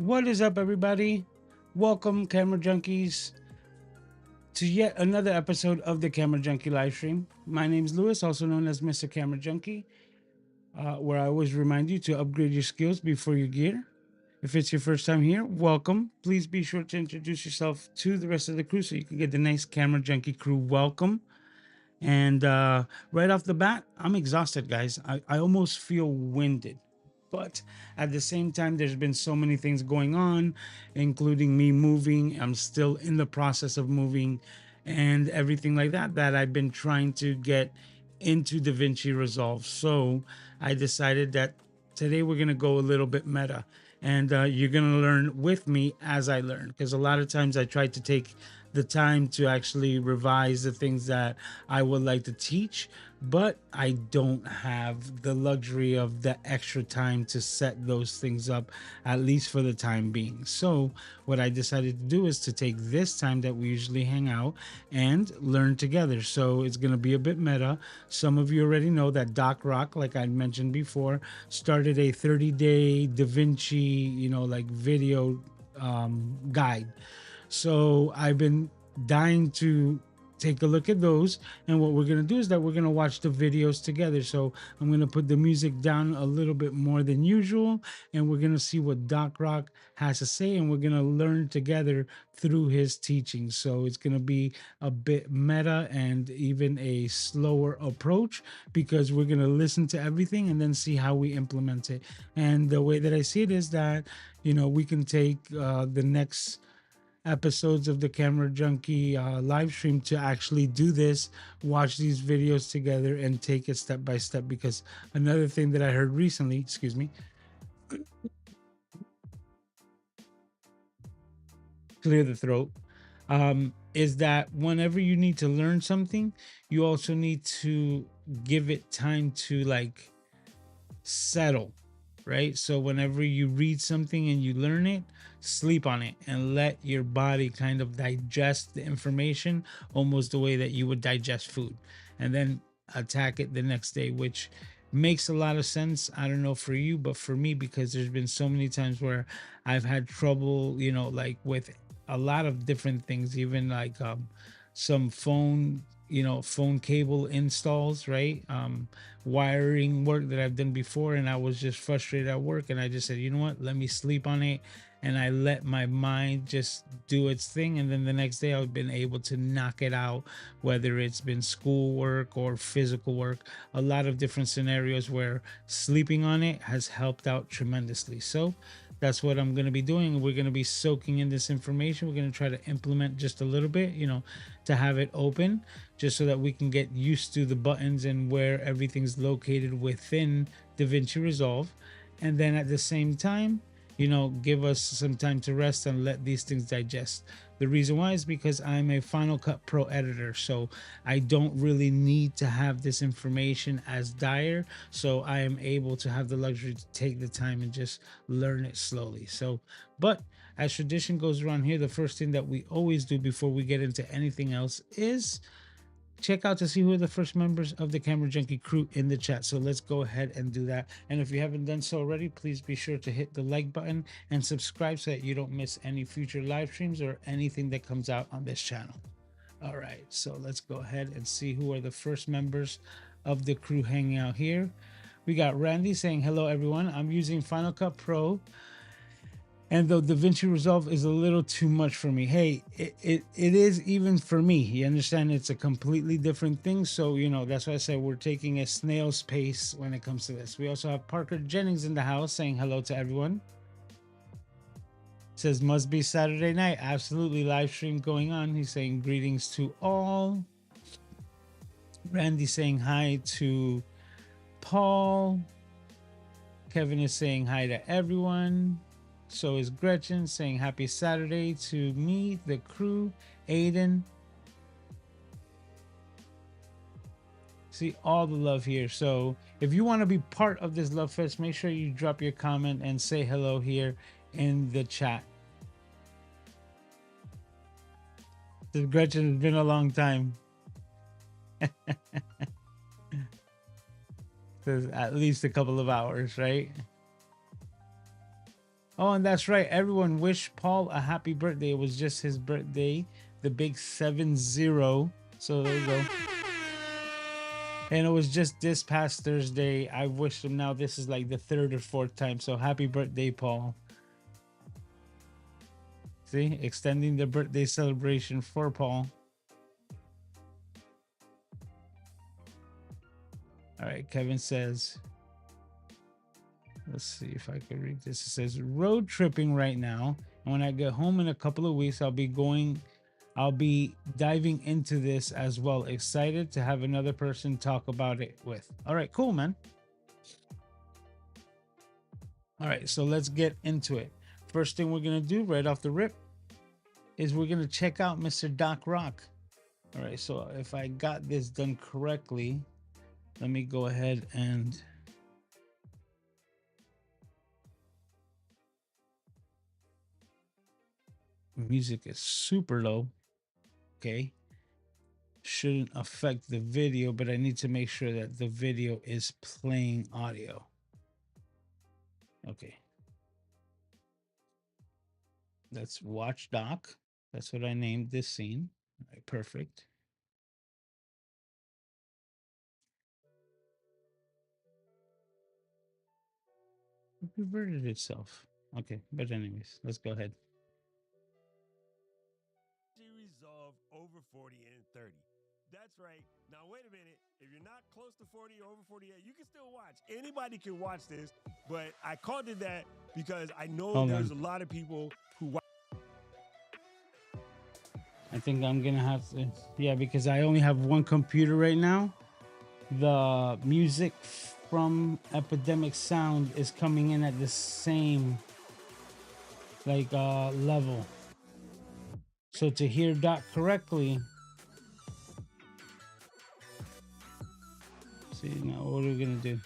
What is up, everybody? Welcome, Camera Junkies, to yet another episode of the Camera Junkie live stream. My name is Lewis, also known as Mr. Camera Junkie, where I always remind you to upgrade your skills before your gear. If it's your first time here, welcome. Please be sure to introduce yourself to the rest of the crew so you can get the nice Camera Junkie crew welcome. And right off the bat, I'm exhausted, guys. I almost feel winded. But at the same time, there's been so many things going on, including me moving. I'm still in the process of moving and everything like that, that I've been trying to get into DaVinci Resolve. So I decided that today we're going to go a little bit meta. And you're going to learn with me as I learn. Because a lot of times I try to take the time to actually revise the things that I would like to teach, but I don't have the luxury of the extra time to set those things up, at least for the time being. So, what I decided to do is to take this time that we usually hang out and learn together. So, it's going to be a bit meta. Some of you already know that Doc Rock, like I mentioned before, started a 30-day DaVinci, like video guide. So I've been dying to take a look at those. And what we're going to do is that we're going to watch the videos together. So I'm going to put the music down a little bit more than usual. And we're going to see what Doc Rock has to say. And we're going to learn together through his teachings. So it's going to be a bit meta and even a slower approach because we're going to listen to everything and then see how we implement it. And the way that I see it is that, we can take the next episodes of the Camera Junkie live stream to actually do this, watch these videos together, and take it step by step. Because another thing that I heard recently, excuse me, clear the throat, is that whenever you need to learn something, you also need to give it time to settle, right? So whenever you read something and you learn it, sleep on it and let your body kind of digest the information almost the way that you would digest food, and then attack it the next day, which makes a lot of sense. I don't know for you, but for me, because there's been so many times where I've had trouble, with a lot of different things, even some phone cable installs, right? Wiring work that I've done before, and I was just frustrated at work, and I just said, you know what, let me sleep on it, and I let my mind just do its thing, and then the next day I've been able to knock it out, whether it's been school work or physical work. A lot of different scenarios where sleeping on it has helped out tremendously. So that's what I'm going to be doing. We're going to be soaking in this information. We're going to try to implement just a little bit, to have it open, just so that we can get used to the buttons and where everything's located within DaVinci Resolve. And then at the same time, give us some time to rest and let these things digest. The reason why is because I'm a Final Cut Pro editor, so I don't really need to have this information as dire. So I am able to have the luxury to take the time and just learn it slowly. So, but as tradition goes around here, the first thing that we always do before we get into anything else is check out to see who are the first members of the Camera Junkie crew in the chat. So let's go ahead and do that. And if you haven't done so already, please be sure to hit the like button and subscribe so that you don't miss any future live streams or anything that comes out on this channel. All right, so let's go ahead and see who are the first members of the crew hanging out here. We got Randy saying, hello, everyone. I'm using Final Cut Pro, and though DaVinci Resolve is a little too much for me, hey, it is even for me. You understand? It's a completely different thing. So, that's why I say we're taking a snail's pace when it comes to this. We also have Parker Jennings in the house saying hello to everyone. Says, must be Saturday night. Absolutely. Live stream going on. He's saying greetings to all. Randy saying hi to Paul. Kevin is saying hi to everyone. So is Gretchen saying happy Saturday to me, the crew, Aiden. See all the love here. So if you want to be part of this love fest, make sure you drop your comment and say hello here in the chat. So Gretchen, it's been a long time. Says at least a couple of hours, right? Oh, and that's right. Everyone wish Paul a happy birthday. It was just his birthday, the big 7-0. So there you go. And it was just this past Thursday. I wished him now. This is like the third or fourth time. So happy birthday, Paul. See, extending the birthday celebration for Paul. All right, Kevin says, let's see if I can read this. It says, road tripping right now. And when I get home in a couple of weeks, I'll be diving into this as well. Excited to have another person talk about it with. All right, cool, man. All right, so let's get into it. First thing we're going to do right off the rip is we're going to check out Mr. Doc Rock. All right, so if I got this done correctly, let me go ahead and music is super low. Okay. Shouldn't affect the video, but I need to make sure that the video is playing audio. Okay. Let's watch Doc. That's what I named this scene. All right, perfect. It reverted itself. Okay, but anyways, let's go ahead. Resolve over 40 and 30. That's right. Now, wait a minute. If you're not close to 40 or over 48, you can still watch. Anybody can watch this, but I called it that because I know there's a lot of people who watch. I think I'm gonna have to, yeah, because I only have one computer right now. The music from Epidemic Sound is coming in at the same level. So to hear Doc correctly, see now what are we gonna do?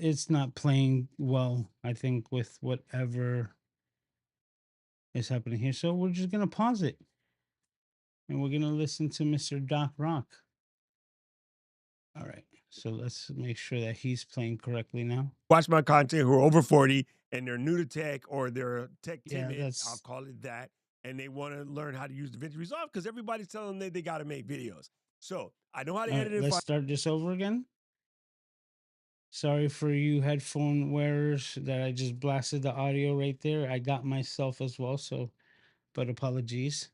It's not playing well, I think, with whatever is happening here. So we're just gonna pause it. And we're gonna listen to Mr. Doc Rock. All right. So let's make sure that he's playing correctly now. Watch my content who are over 40 and they're new to tech or they're tech timid, I'll call it that, and they want to learn how to use DaVinci Resolve because everybody's telling them they got to make videos. So I know how to edit it. Let's start this over again. Sorry for you headphone wearers that I just blasted the audio right there. I got myself as well, so but apologies.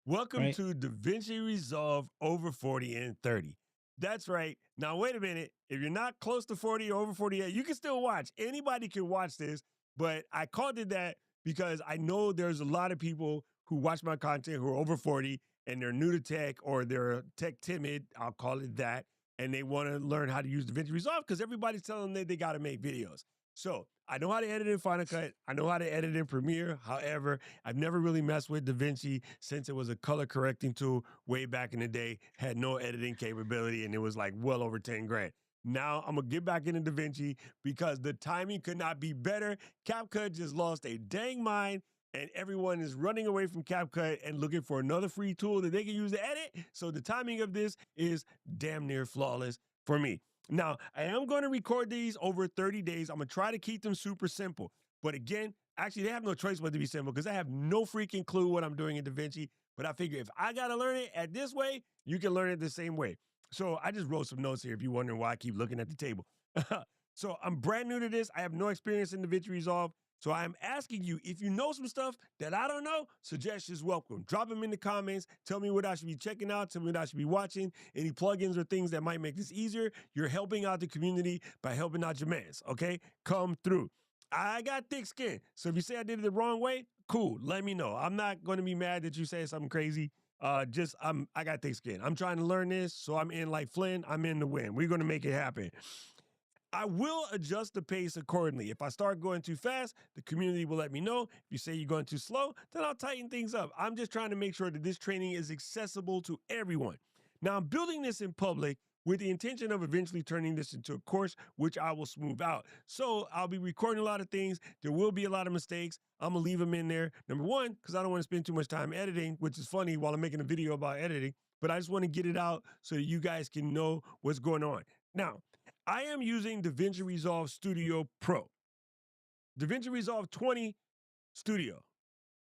Welcome to DaVinci Resolve over 40 and 30. That's right. Now, wait a minute. If you're not close to 40 or over 48, you can still watch. Anybody can watch this, but I called it that because I know there's a lot of people who watch my content who are over 40 and they're new to tech or they're tech timid, I'll call it that, and they want to learn how to use DaVinci Resolve because everybody's telling them they got to make videos. So I know how to edit in Final Cut. I know how to edit in Premiere. However, I've never really messed with DaVinci since it was a color correcting tool way back in the day, had no editing capability, and it was like well over 10 grand. Now I'm gonna get back into DaVinci because the timing could not be better. CapCut just lost a dang mind, and everyone is running away from CapCut and looking for another free tool that they can use to edit. So the timing of this is damn near flawless for me. Now, I am going to record these over 30 days. I'm going to try to keep them super simple. But again, actually, they have no choice but to be simple because I have no freaking clue what I'm doing in DaVinci. But I figure if I got to learn it at this way, you can learn it the same way. So I just wrote some notes here if you're wondering why I keep looking at the table. So I'm brand new to this. I have no experience in DaVinci Resolve. So I'm asking you, if you know some stuff that I don't know, suggestions welcome. Drop them in the comments. Tell me what I should be checking out. Tell me what I should be watching. Any plugins or things that might make this easier. You're helping out the community by helping out your mans, okay? Come through. I got thick skin. So if you say I did it the wrong way, cool. Let me know. I'm not going to be mad that you say something crazy. I got thick skin. I'm trying to learn this, so I'm in like Flynn. I'm in the win. We're going to make it happen. I will adjust the pace accordingly. If I start going too fast, the community will let me know. If you say you're going too slow, then I'll tighten things up. I'm just trying to make sure that this training is accessible to everyone. Now, I'm building this in public with the intention of eventually turning this into a course, which I will smooth out. So I'll be recording a lot of things. There will be a lot of mistakes. I'm gonna leave them in there. Number one, because I don't want to spend too much time editing, which is funny while I'm making a video about editing, but I just want to get it out so that you guys can know what's going on. Now, I am using DaVinci Resolve Studio Pro. DaVinci Resolve 20 Studio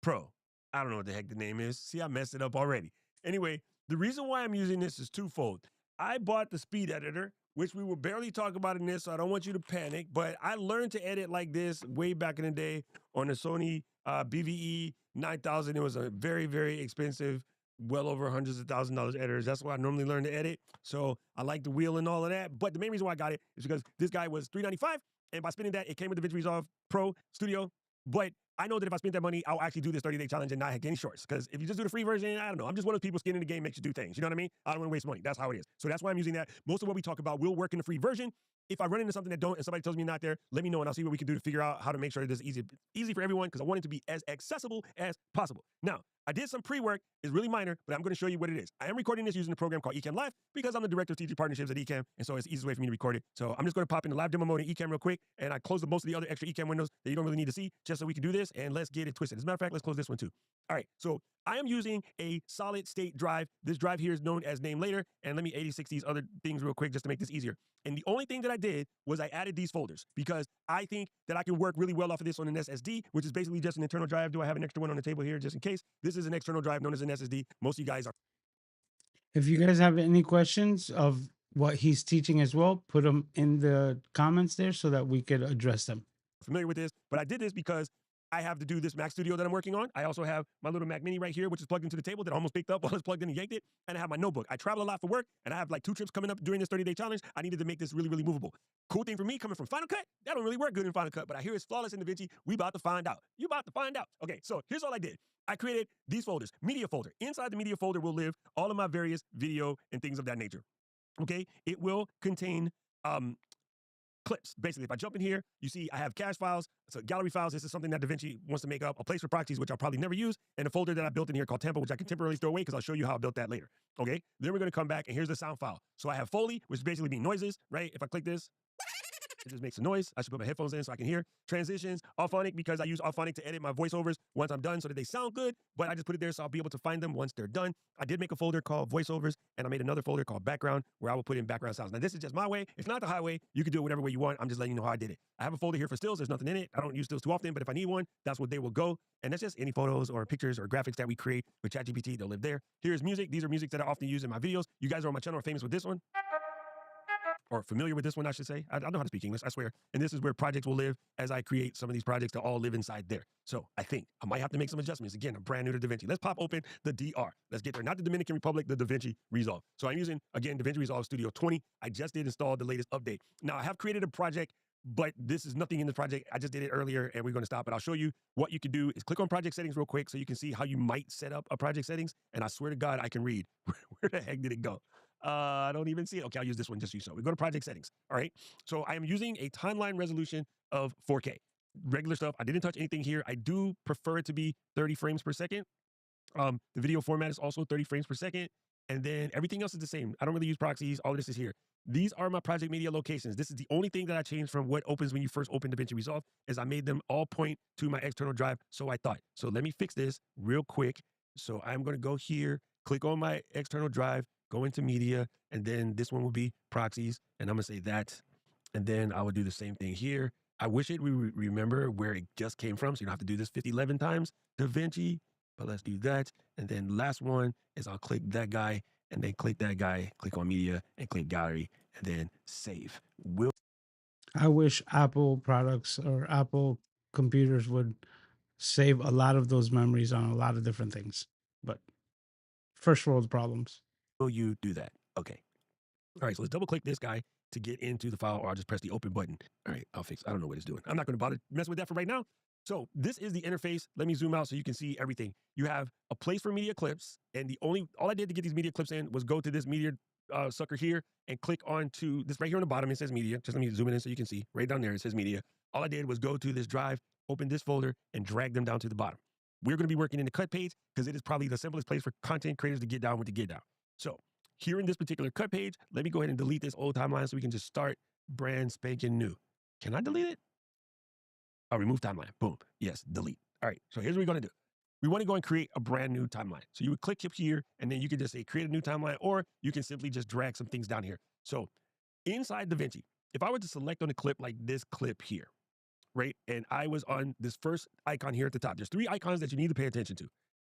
Pro. I don't know what the heck the name is. See, I messed it up already. Anyway, the reason why I'm using this is twofold. I bought the speed editor, which we will barely talk about in this, so I don't want you to panic, but I learned to edit like this way back in the day on the Sony BVE 9000. It was a very, very expensive, well over hundreds of $1,000 editors. That's why I normally learn to edit. So I like the wheel and all of that. But the main reason why I got it is because this guy was $395, and by spending that, it came with the DaVinci Resolve Pro Studio. But I know that if I spent that money, I'll actually do this 30-day challenge and not get any shorts. Because if you just do the free version, I don't know. I'm just one of those people, skin in the game makes you do things. You know what I mean? I don't want to waste money. That's how it is. So that's why I'm using that. Most of what we talk about will work in the free version. If I run into something that don't and somebody tells me not there, let me know and I'll see what we can do to figure out how to make sure that this is easy for everyone, because I want it to be as accessible as possible. Now, I did some pre-work. It's really minor, but I'm going to show you what it is. I am recording this using a program called Ecamm Live because I'm the director of TG partnerships at Ecamm, and so it's the easiest way for me to record it. So I'm just going to pop into live demo mode in Ecamm real quick, and I close most of the other extra Ecamm windows that you don't really need to see, just so we can do this, and let's get it twisted. As a matter of fact, let's close this one too. All right, so I am using a solid state drive. This drive here is known as Name Later, and let me 86 these other things real quick just to make this easier. And the only thing that I did was I added these folders because I think that I can work really well off of this on an SSD, which is basically just an internal drive. Do I have an extra one on the table here just in case? This is an external drive known as an SSD. Most of you guys are If you guys have any questions of what he's teaching as well, put them in the comments there so that we could address them. familiar with this, but I did this because I have to do this Mac Studio that I'm working on. I also have my little Mac Mini right here, which is plugged into the table that I almost picked up while it's plugged in and yanked it. And I have my notebook. I travel a lot for work, and I have like 2 trips coming up during this 30-day challenge. I needed to make this really, really movable. Cool thing for me, coming from Final Cut, that don't really work good in Final Cut, but I hear it's flawless in DaVinci. We about to find out. You about to find out. Okay, so here's all I did. I created these folders. Media folder. Inside the media folder will live all of my various video and things of that nature. Okay, it will contain clips. Basically, if I jump in here, you see I have cache files, so gallery files. This is something that DaVinci wants to make up, a place for proxies, which I'll probably never use, and a folder that I built in here called Tampa, which I can temporarily throw away because I'll show you how I built that later. Okay, then we're going to come back, and here's the sound file. So I have Foley, which basically means noises, right? If I click this, it just makes a noise. I should put my headphones in so I can hear. Transitions, Auphonic, because I use Auphonic to edit my voiceovers once I'm done so that they sound good, but I just put it there so I'll be able to find them once they're done. I did make a folder called voiceovers, and I made another folder called background where I will put in background sounds. Now, this is just my way. It's not the highway. You can do it whatever way you want. I'm just letting you know how I did it. I have a folder here for stills. There's nothing in it. I don't use stills too often, but if I need one, that's where they will go. And that's just any photos or pictures or graphics that we create with ChatGPT. They'll live there. Here's music. These are music that I often use in my videos. You guys are on my channel are famous with this one, or familiar with this one, I should say. I know how to speak English, I swear. And this is where projects will live as I create some of these projects to all live inside there. So I think I might have to make some adjustments. Again, I'm brand new to DaVinci. Let's pop open the DR. Let's get there. Not the Dominican Republic, the DaVinci Resolve. So I'm using, again, DaVinci Resolve Studio 20. I just did install the latest update. Now, I have created a project, but this is nothing in the project. I just did it earlier, and we're going to stop. But I'll show you what you can do is click on project settings real quick so you can see how you might set up a project settings. And I swear to God, I can read. Where the heck did it go? I don't even see it. Okay, I'll use this one just so you show. We go to project settings. All right. So I am using a timeline resolution of 4K. Regular stuff. I didn't touch anything here. I do prefer it to be 30 frames per second. The video format is also 30 frames per second. And then everything else is the same. I don't really use proxies. All of this is here. These are my project media locations. This is the only thing that I changed from what opens when you first open DaVinci Resolve is I made them all point to my external drive. So I thought. So let me fix this real quick. So I'm going to go here, click on my external drive, go into media, and then this one will be proxies, and I'm gonna say that, and then I would do the same thing here. I wish it we remember where it just came from, so you don't have to do this 11 times, DaVinci, but let's do that. And then last one is I'll click that guy, and then click that guy, click on media, and click gallery, and then save. I wish Apple products or Apple computers would save a lot of those memories on a lot of different things. But first world problems. Will you do that? Okay. All right, so let's double click this guy to get into the file, or I'll just press the open button. All right, I'll fix. I don't know what it's doing. I'm not going to bother mess with that for right now. So this is the interface. Let me zoom out so you can see everything. You have a place for media clips, and all I did to get these media clips in was go to this media sucker here and click onto this right here on the bottom. It says media. Just let me zoom in so you can see. Right down there, it says media. All I did was go to this drive, open this folder, and drag them down to the bottom. We're going to be working in the cut page because it is probably the simplest place for content creators to get down with the get down. So here in this particular cut page, let me go ahead and delete this old timeline so we can just start brand spanking new. Can I delete it? Oh, remove timeline. Boom. Yes, delete. All right. So here's what we're going to do. We want to go and create a brand new timeline. So you would click here, and then you can just say create a new timeline, or you can simply just drag some things down here. So inside DaVinci, if I were to select on a clip like this clip here, right? And I was on this first icon here at the top. There's 3 icons that you need to pay attention to.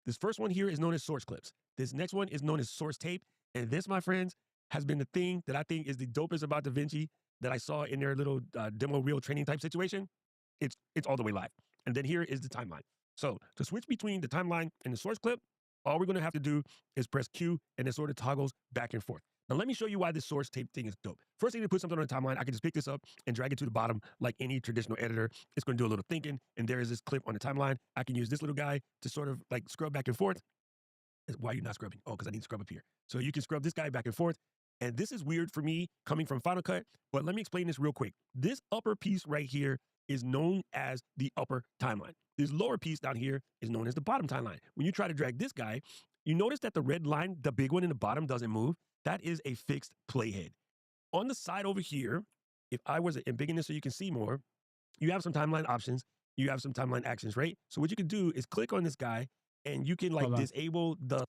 This first one here is known as source clips. This next one is known as source tape. And this, my friends, has been the thing that I think is the dopest about DaVinci that I saw in their little demo reel training type situation. It's all the way live. And then here is the timeline. So to switch between the timeline and the source clip, all we're going to have to do is press Q, and it sort of toggles back and forth. Now, let me show you why this source tape thing is dope. First thing to put something on the timeline, I can just pick this up and drag it to the bottom like any traditional editor. It's going to do a little thinking, and there is this clip on the timeline. I can use this little guy to sort of like scrub back and forth. Why are you not scrubbing? Oh, because I need to scrub up here. So you can scrub this guy back and forth. And this is weird for me coming from Final Cut, but let me explain this real quick. This upper piece right here is known as the upper timeline. This lower piece down here is known as the bottom timeline. When you try to drag this guy, you notice that the red line, the big one in the bottom, doesn't move. That is a fixed playhead. On the side over here, if I was big this so you can see more, you have some timeline options. You have some timeline actions, right? So what you can do is click on this guy, and you can like disable the...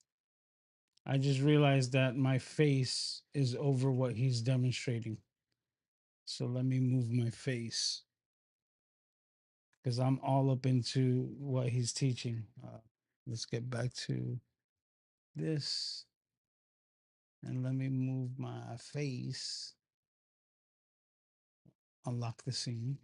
I just realized that my face is over what he's demonstrating. So let me move my face, because I'm all up into what he's teaching. Let's get back to this. And let me move my face. Unlock the scene.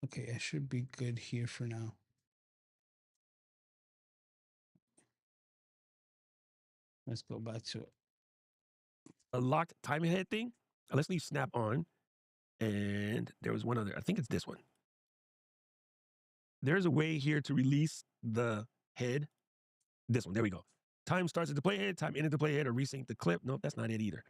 Okay, I should be good here for now. Let's go back to it. A locked time ahead thing. Let's leave snap on. And there was one other, I think it's this one. There's a way here to release the head. This one, there we go. Time starts at the playhead, time ended the playhead, or resync the clip. Nope, that's not it either.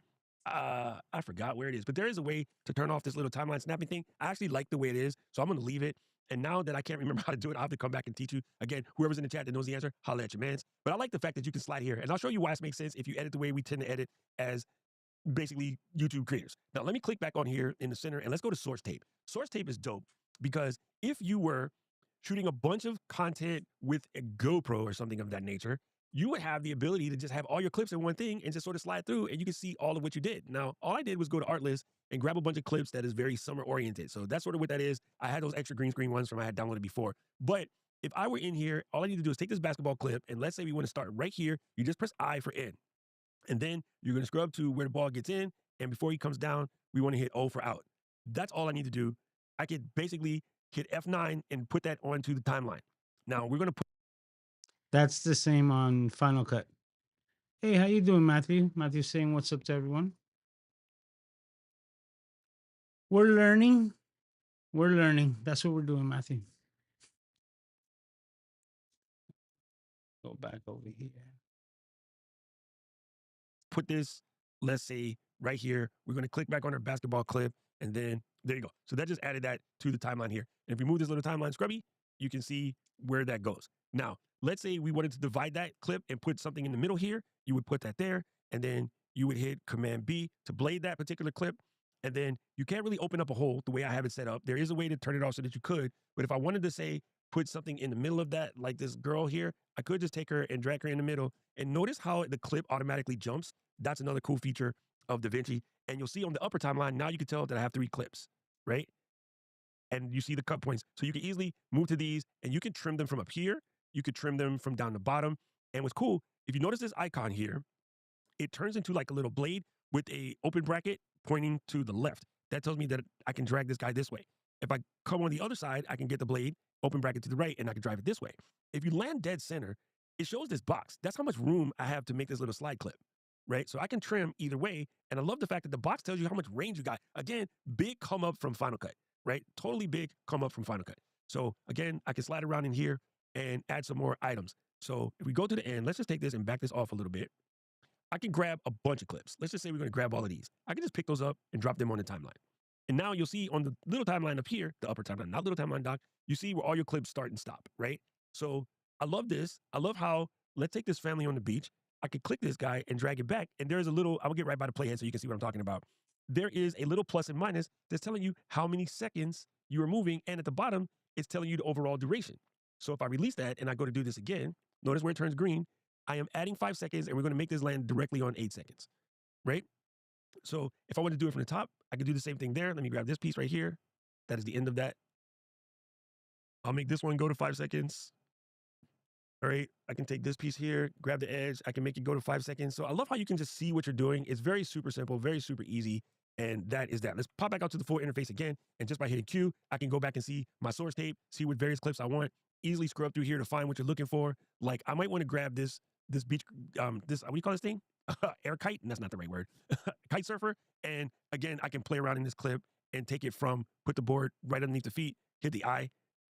I forgot where it is, but there is a way to turn off this little timeline snapping thing. I actually like the way it is, so I'm going to leave it. And now that I can't remember how to do it, I'll have to come back and teach you. Again, whoever's in the chat that knows the answer, holla at your mans. But I like the fact that you can slide here, and I'll show you why it makes sense if you edit the way we tend to edit as basically YouTube creators. Now, let me click back on here in the center, and let's go to source tape. Source tape is dope because if you were shooting a bunch of content with a GoPro or something of that nature, you would have the ability to just have all your clips in one thing and just sort of slide through, and you can see all of what you did. Now, all I did was go to Artlist and grab a bunch of clips that is very summer oriented. So that's sort of what that is. I had those extra green screen ones from I had downloaded before. But if I were in here, all I need to do is take this basketball clip, and let's say we want to start right here. You just press I for in. And then you're going to scrub to where the ball gets in, and before he comes down, we want to hit O for out. That's all I need to do. I could basically hit F9 and put that onto the timeline. Now, we're going to put... That's the same on Final Cut. Hey, how you doing, Matthew? Matthew saying what's up to everyone. We're learning. We're learning. That's what we're doing, Matthew. Go back over here. Put this, let's say, right here. We're going to click back on our basketball clip, and then there you go. So that just added that to the timeline here. And if we move this little timeline scrubby, you can see where that goes. Now, let's say we wanted to divide that clip and put something in the middle here. You would put that there, and then you would hit Command B to blade that particular clip. And then you can't really open up a hole the way I have it set up. There is a way to turn it off so that you could. But if I wanted to say, put something in the middle of that, like this girl here, I could just take her and drag her in the middle. And notice how the clip automatically jumps. That's another cool feature of DaVinci. And you'll see on the upper timeline, now you can tell that I have 3 clips, right? And you see the cut points. So you can easily move to these, and you can trim them from up here. You could trim them from down the bottom. And what's cool, if you notice this icon here, it turns into like a little blade with a open bracket pointing to the left. That tells me that I can drag this guy this way. If I come on the other side, I can get the blade, open bracket to the right, and I can drive it this way. If you land dead center, it shows this box. That's how much room I have to make this little slide clip, right? So I can trim either way. And I love the fact that the box tells you how much range you got. Again, big come up from Final Cut, right? Totally big come up from Final Cut. So again, I can slide around in here and add some more items. So if we go to the end, let's just take this and back this off a little bit. I can grab a bunch of clips. Let's just say we're going to grab all of these. I can just pick those up and drop them on the timeline. And now you'll see on the little timeline up here, the upper timeline, not little timeline, doc, you see where all your clips start and stop, right? So I love this. I love how, let's take this family on the beach. I can click this guy and drag it back. And there's a little, I will get right by the playhead so you can see what I'm talking about. There is a little plus and minus that's telling you how many seconds you are moving. And at the bottom, it's telling you the overall duration. So if I release that and I go to do this again, notice where it turns green. I am adding 5 seconds and we're going to make this land directly on 8 seconds, right? So if I want to do it from the top, I can do the same thing there. Let me grab this piece right here. That is the end of that. I'll make this one go to 5 seconds. All right, I can take this piece here, grab the edge. I can make it go to 5 seconds. So I love how you can just see what you're doing. It's very super simple, very super easy. And that is that. Let's pop back out to the full interface again. And just by hitting Q, I can go back and see my source tape, see what various clips I want, easily scrub through here to find what you're looking for. Like I might want to grab this beach, this, what do you call this thing? Air kite, and that's not the right word. Kite surfer. And again, I can play around in this clip and take it from, put the board right underneath the feet, hit the I.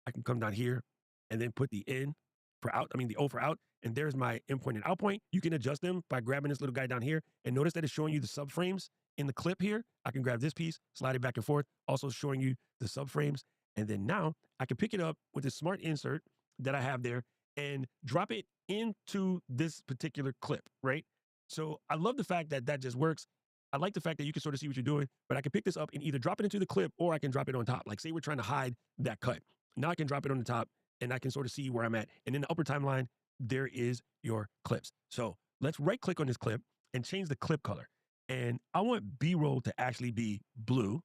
I can come down here and then put the in for out, the O for out. And there's my in point and out point. You can adjust them by grabbing this little guy down here. And notice that it's showing you the subframes in the clip here. I can grab this piece, slide it back and forth, also showing you the subframes. And then now I can pick it up with this smart insert that I have there and drop it into this particular clip, right? So I love the fact that that just works. I like the fact that you can sort of see what you're doing, but I can pick this up and either drop it into the clip or I can drop it on top. Like say we're trying to hide that cut. Now I can drop it on the top and I can sort of see where I'm at. And in the upper timeline, there is your clips. So let's right click on this clip and change the clip color. And I want B-roll to actually be blue.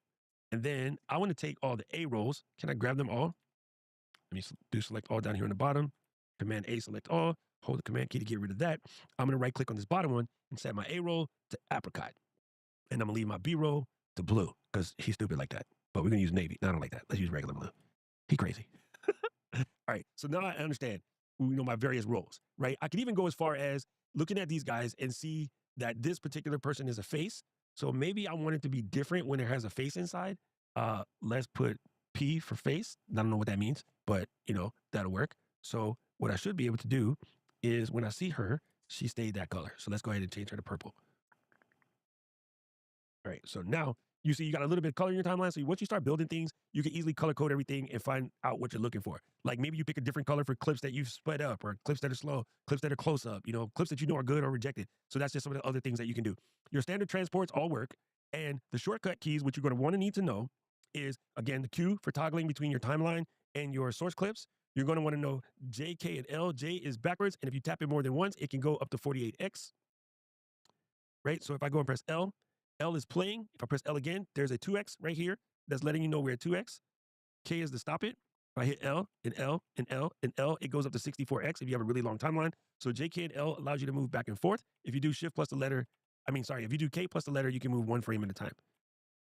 And then I want to take all the A-rolls. Can I grab them all? Let me do select all down here on the bottom. Command A, select all. Hold the command key to get rid of that. I'm going to right click on this bottom one and set my A-roll to apricot. And I'm going to leave my B-roll to blue because he's stupid like that. But we're going to use navy. No, I don't like that. Let's use regular blue. He crazy. All right. So now I understand, my various roles, right? I could even go as far as looking at these guys and see that this particular person is a face. So maybe I want it to be different when it has a face inside. Let's put P for face. I don't know what that means, but that'll work. So what I should be able to do is when I see her, she stayed that color. So let's go ahead and change her to purple. All right, so now you see you got a little bit of color in your timeline. So once you start building things, you can easily color code everything and find out what you're looking for. Like maybe you pick a different color for clips that you've sped up or clips that are slow, clips that are close up, clips that are good or rejected. So that's just some of the other things that you can do. Your standard transports all work. And the shortcut keys, which you're going to want to need to know is, again, the Q for toggling between your timeline and your source clips. You're going to want to know J, K, and L. J is backwards. And if you tap it more than once, it can go up to 48X. Right? So if I go and press L, L is playing. If I press L again, there's a 2X right here that's letting you know we're at 2X. K is to stop it. If I hit L and L and L and L, it goes up to 64X if you have a really long timeline. So J, K, and L allows you to move back and forth. If you do shift plus the letter, if you do K plus the letter, you can move one frame at a time.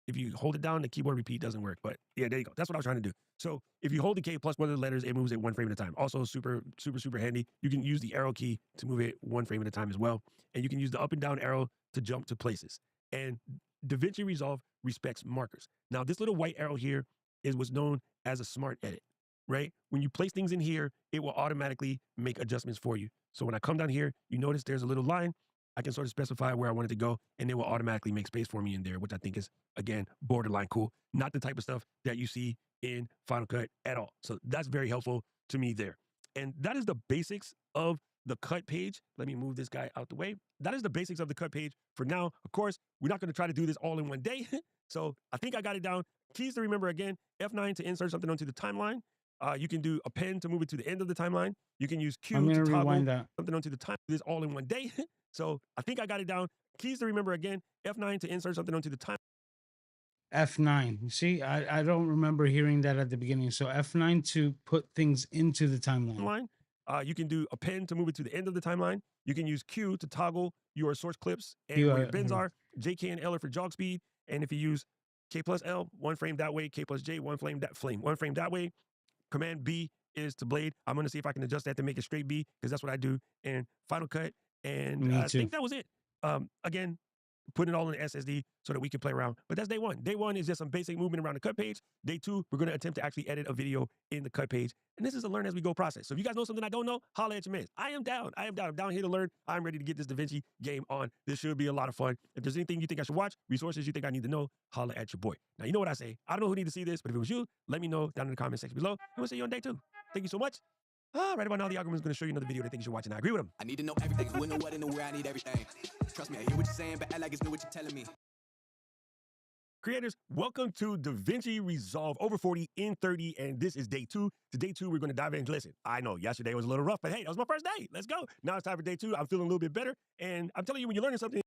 If you hold it down, the keyboard repeat doesn't work. But yeah, there you go. That's what I was trying to do. So if you hold the K plus one of the letters, it moves it one frame at a time. Also super, super, super handy. You can use the arrow key to move it one frame at a time as well. And you can use the up and down arrow to jump to places. And DaVinci Resolve respects markers. Now, this little white arrow here is what's known as a smart edit, right? When you place things in here, it will automatically make adjustments for you. So when I come down here, you notice there's a little line. I can sort of specify where I want it to go, and it will automatically make space for me in there, which I think is, again, borderline cool. Not the type of stuff that you see in Final Cut at all. So that's very helpful to me there. And that is the basics of the cut page. Let me move this guy out the way. That is the basics of the cut page for now. Of course, we're not going to try to do this all in one day. So I think I got it down. Keys to remember again, F9 to insert something onto the timeline. You can do append to move it to the end of the timeline. You can use Q to toggle something onto the timeline. This all in one day. So I think I got it down. Keys to remember again, F9 to insert something onto the timeline. F9. See, I don't remember hearing that at the beginning. So F9 to put things into the timeline. You can do append to move it to the end of the timeline. You can use Q to toggle your source clips and where your bends are. J, K, and L are for jog speed. And if you use K plus L, one frame that way. K plus J, one frame that way. Command B is to blade. I'm going to see if I can adjust that to make it straight B because that's what I do in Final Cut. And I think that was it. Again, putting it all in the SSD so that we can play around. But that's day one. Day one is just some basic movement around the cut page. Day two, we're going to attempt to actually edit a video in the cut page. And this is a learn as we go process. So if you guys know something I don't know, holla at your man. I am down. I'm down here to learn. I'm ready to get this DaVinci game on. This should be a lot of fun. If there's anything you think I should watch, resources you think I need to know, holla at your boy. Now, you know what I say. I don't know who needs to see this, but if it was you, let me know down in the comment section below. And we'll see you on day two. Thank you so much. Right about now, the algorithm is going to show you another video that thinks you should watch, and I agree with him. I need to know everything. Who in the what and the where, I need everything. Trust me, I hear what you're saying, but act like it's new what you're telling me. Creators, welcome to DaVinci Resolve over 40 in 30, and this is day two. To day two, we're going to dive in. Listen, I know yesterday was a little rough, but hey, that was my first day. Let's go. Now it's time for day two. I'm feeling a little bit better, and I'm telling you, when you're learning something,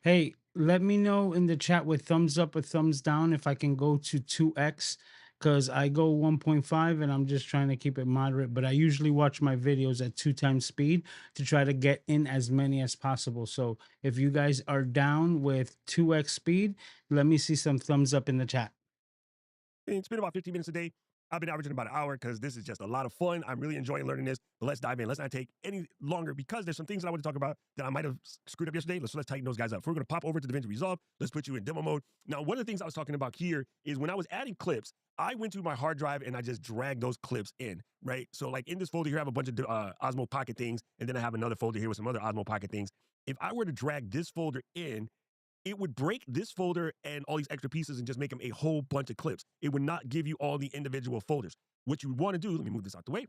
Hey, let me know in the chat with thumbs up or thumbs down if I can go to 2x, because I go 1.5 and I'm just trying to keep it moderate. But I usually watch my videos at 2 times speed to try to get in as many as possible. So if you guys are down with 2x speed, let me see some thumbs up in the chat. it's been about 15 minutes a day. I've been averaging about an hour because this is just a lot of fun. I'm really enjoying learning this. But let's dive in. Let's not take any longer because there's some things that I want to talk about that I might have screwed up yesterday. Let's tighten those guys up. We're going to pop over to DaVinci Resolve. Let's put you in demo mode. Now, one of the things I was talking about here is when I was adding clips, I went to my hard drive and I just dragged those clips in, right? So like in this folder here, I have a bunch of Osmo Pocket things, and then I have another folder here with some other Osmo Pocket things. If I were to drag this folder in, it would break this folder and all these extra pieces and just make them a whole bunch of clips. It would not give you all the individual folders. What you want to do, let me move this out the way,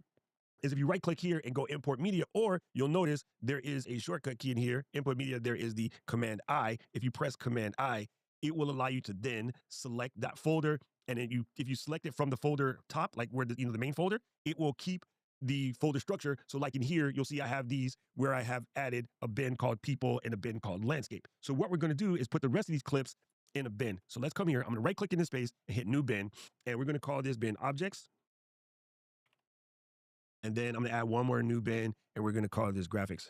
is if you right click here and go import media, or you'll notice there is a shortcut key in here, input media, there is the Command I. If you press Command I, it will allow you to then select that folder. And then if you select it from the folder top, like where the main folder, it will keep the folder structure. So like in here, you'll see I have these where I have added a bin called people and a bin called landscape. So what we're going to do is put the rest of these clips in a bin. So let's come here. I'm going to right click in this space and hit new bin. And we're going to call this bin objects. And then I'm going to add one more new bin and we're going to call this graphics,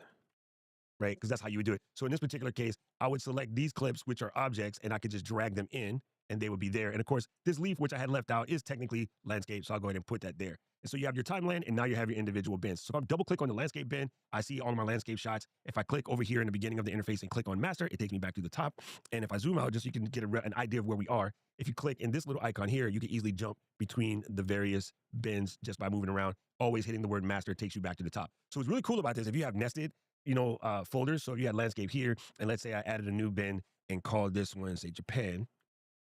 right? Because that's how you would do it. So in this particular case, I would select these clips, which are objects, and I could just drag them in and they would be there. And of course, this leaf, which I had left out, is technically landscape. So I'll go ahead and put that there. And so you have your timeline, and now you have your individual bins. So if I double click on the landscape bin, I see all of my landscape shots. If I click over here in the beginning of the interface and click on master, it takes me back to the top. And if I zoom out, just so you can get an idea of where we are, if you click in this little icon here, you can easily jump between the various bins just by moving around. Always hitting the word master takes you back to the top. So what's really cool about this, if you have nested, folders, so if you had landscape here, and let's say I added a new bin and called this one, say Japan,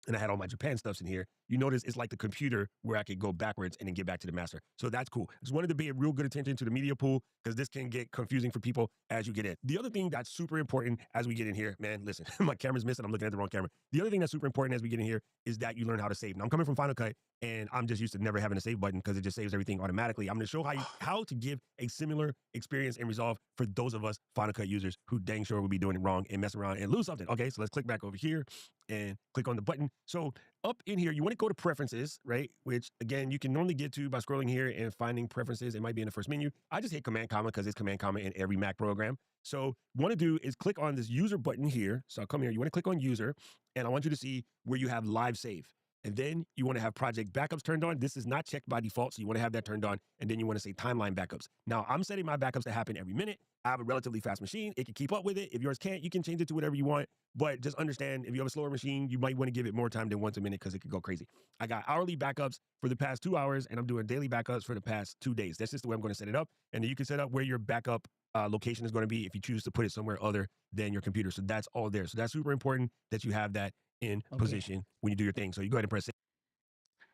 and I had all my Japan stuffs in here, you notice it's like the computer where I could go backwards and then get back to the master. So that's cool. Just wanted to pay real good attention to the media pool because this can get confusing for people as you get in. The other thing that's super important as we get in here, man, listen, my camera's missing. I'm looking at the wrong camera. The other thing that's super important as we get in here is that you learn how to save. Now I'm coming from Final Cut and I'm just used to never having a save button because it just saves everything automatically. I'm going to show how to give a similar experience in Resolve for those of us Final Cut users who dang sure will be doing it wrong and mess around and lose something. Okay, so let's click back over here and click on the button. So up in here, you want to go to preferences, right? Which again, you can normally get to by scrolling here and finding preferences. It might be in the first menu. I just hit Command comma because it's Command comma in every Mac program. So what you want to do is click on this user button here. So I'll come here. You want to click on user, and I want you to see where you have live save. And then you want to have project backups turned on. This is not checked by default, so you want to have that turned on. And then you want to say timeline backups. Now, I'm setting my backups to happen every minute. I have a relatively fast machine. It can keep up with it. If yours can't, you can change it to whatever you want. But just understand, if you have a slower machine, you might want to give it more time than once a minute because it could go crazy. I got hourly backups for the past 2 hours, and I'm doing daily backups for the past 2 days. That's just the way I'm going to set it up. And then you can set up where your backup location is going to be if you choose to put it somewhere other than your computer. So that's all there. So that's super important that you have that in position when you do your thing. So you go ahead and press save.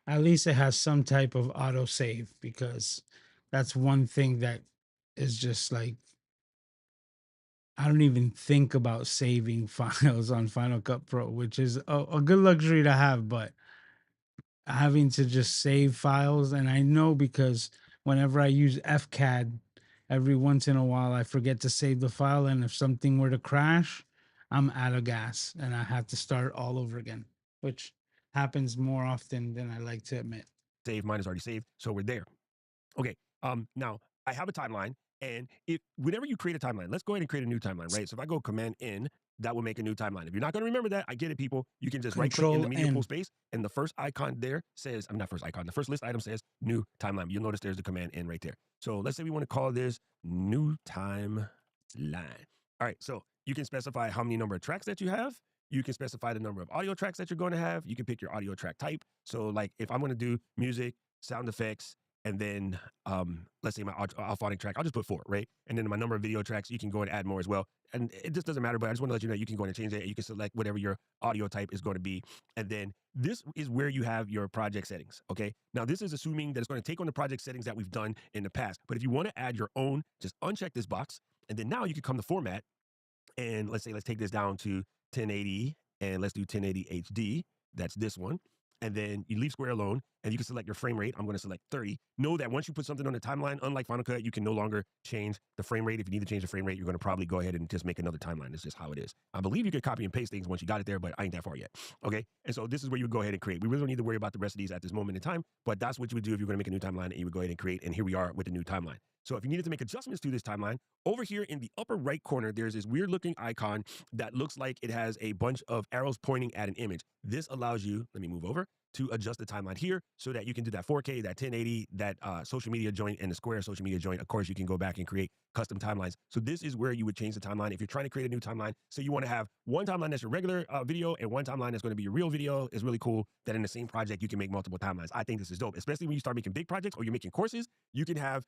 At least it has some type of auto save, because that's one thing that is just like, I don't even think about saving files on Final Cut Pro, which is a good luxury to have, but having to just save files. And I know because whenever I use FCAD, every once in a while I forget to save the file. And if something were to crash, I'm out of gas and I have to start all over again, which happens more often than I like to admit. Save, mine is already saved, so we're there. Okay, now I have a timeline, and whenever you create a timeline, let's go ahead and create a new timeline, right? So if I go Command N, that will make a new timeline. If you're not going to remember that, I get it, people. You can just right click in the media pool space, and the first icon there says, I'm not first icon, the first list item says new timeline. You'll notice there's the Command N right there. So let's say we want to call this new timeline. All right, so you can specify how many number of tracks that you have. You can specify the number of audio tracks that you're going to have. You can pick your audio track type. So like if I'm going to do music, sound effects, and then let's say my alphonic track, I'll just put 4, right? And then my number of video tracks, you can go and add more as well. And it just doesn't matter, but I just want to let you know you can go in and change it. You can select whatever your audio type is going to be. And then this is where you have your project settings, okay? Now, this is assuming that it's going to take on the project settings that we've done in the past. But if you want to add your own, just uncheck this box. And then now you can come to format. And let's take this down to 1080 and let's do 1080 HD. That's this one. And then you leave square alone and you can select your frame rate. I'm going to select 30. Know that once you put something on the timeline, unlike Final Cut, you can no longer change the frame rate. If you need to change the frame rate, you're going to probably go ahead and just make another timeline. It's just how it is. I believe you could copy and paste things once you got it there, but I ain't that far yet. Okay. And so this is where you would go ahead and create. We really don't need to worry about the rest of these at this moment in time, but that's what you would do if you're going to make a new timeline and you would go ahead and create. And here we are with the new timeline. So if you needed to make adjustments to this timeline, over here in the upper right corner, there's this weird looking icon that looks like it has a bunch of arrows pointing at an image. This allows you, let me move over, to adjust the timeline here so that you can do that 4K, that 1080, that social media joint, and the square social media joint. Of course, you can go back and create custom timelines. So this is where you would change the timeline. If you're trying to create a new timeline, so you want to have one timeline that's your regular video and one timeline that's going to be your real video. It's really cool that in the same project, you can make multiple timelines. I think this is dope, especially when you start making big projects or you're making courses. You can have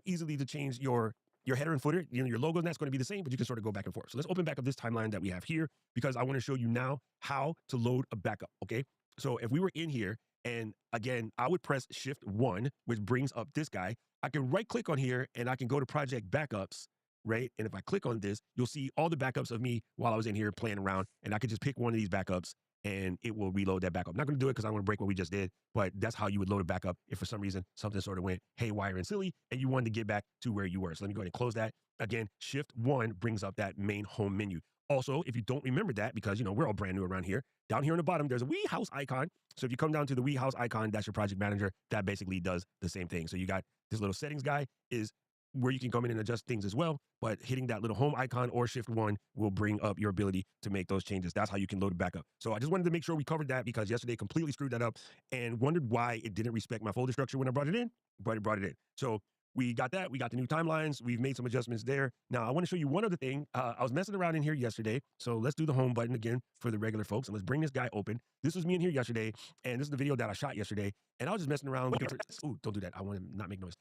easily to change your header and footer, your logo, and that's going to be the same, but you can sort of go back and forth. So let's open back up this timeline that we have here because I want to show you now how to load a backup, okay? So if we were in here, and again, I would press Shift 1, which brings up this guy. I can right click on here and I can go to Project Backups, right? And if I click on this, you'll see all the backups of me while I was in here playing around, and I could just pick one of these backups and it will reload that backup. I'm not going to do it because I don't want to break what we just did, but that's how you would load a backup if for some reason something sort of went haywire and silly and you wanted to get back to where you were. So let me go ahead and close that. Again, Shift 1 brings up that main home menu. Also, if you don't remember that, because, we're all brand new around here, down here on the bottom, there's a Wii House icon. So if you come down to the Wii House icon, that's your project manager. That basically does the same thing. So you got this little settings guy is where you can come in and adjust things as well. But hitting that little home icon or Shift 1 will bring up your ability to make those changes. That's how you can load it back up. So I just wanted to make sure we covered that because yesterday completely screwed that up and wondered why it didn't respect my folder structure when I brought it in, but it brought it in. So we got that. We got the new timelines. We've made some adjustments there. Now, I want to show you one other thing. I was messing around in here yesterday. So let's do the home button again for the regular folks. And let's bring this guy open. This was me in here yesterday. And this is the video that I shot yesterday. And I was just messing around. Ooh, don't do that. I want to not make noise.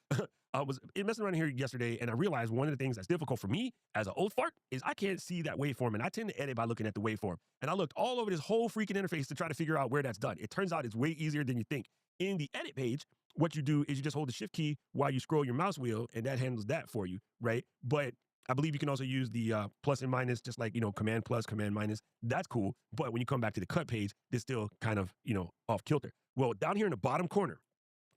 I was messing around in here yesterday. And I realized one of the things that's difficult for me as an old fart is I can't see that waveform. And I tend to edit by looking at the waveform. And I looked all over this whole freaking interface to try to figure out where that's done. It turns out it's way easier than you think. In the edit page, what you do is you just hold the shift key while you scroll your mouse wheel, and that handles that for you, right? But I believe you can also use the plus and minus, just like, command plus, command minus. That's cool. But when you come back to the cut page, it's still kind of, off kilter. Well, down here in the bottom corner,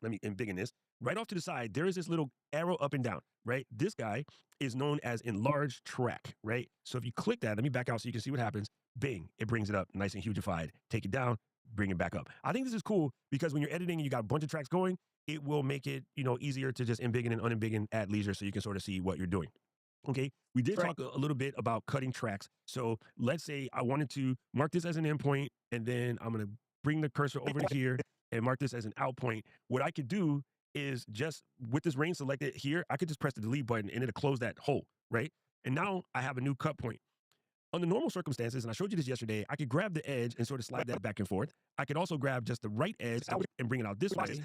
let me embiggen this. Right off to the side, there is this little arrow up and down, right? This guy is known as enlarge track, right? So if you click that, let me back out so you can see what happens. Bing, it brings it up nice and hugified. Take it down, bring it back up. I think this is cool because when you're editing and you got a bunch of tracks going, it will make it, easier to just embiggen and unembiggen at leisure so you can sort of see what you're doing. Okay, we did talk a little bit about cutting tracks. So let's say I wanted to mark this as an endpoint, and then I'm going to bring the cursor over to here and mark this as an out point. What I could do is just with this range selected here, I could just press the delete button and it'll close that hole, right? And now I have a new cut point. Under normal circumstances, and I showed you this yesterday, I could grab the edge and sort of slide that back and forth. I could also grab just the right edge and bring it out this way,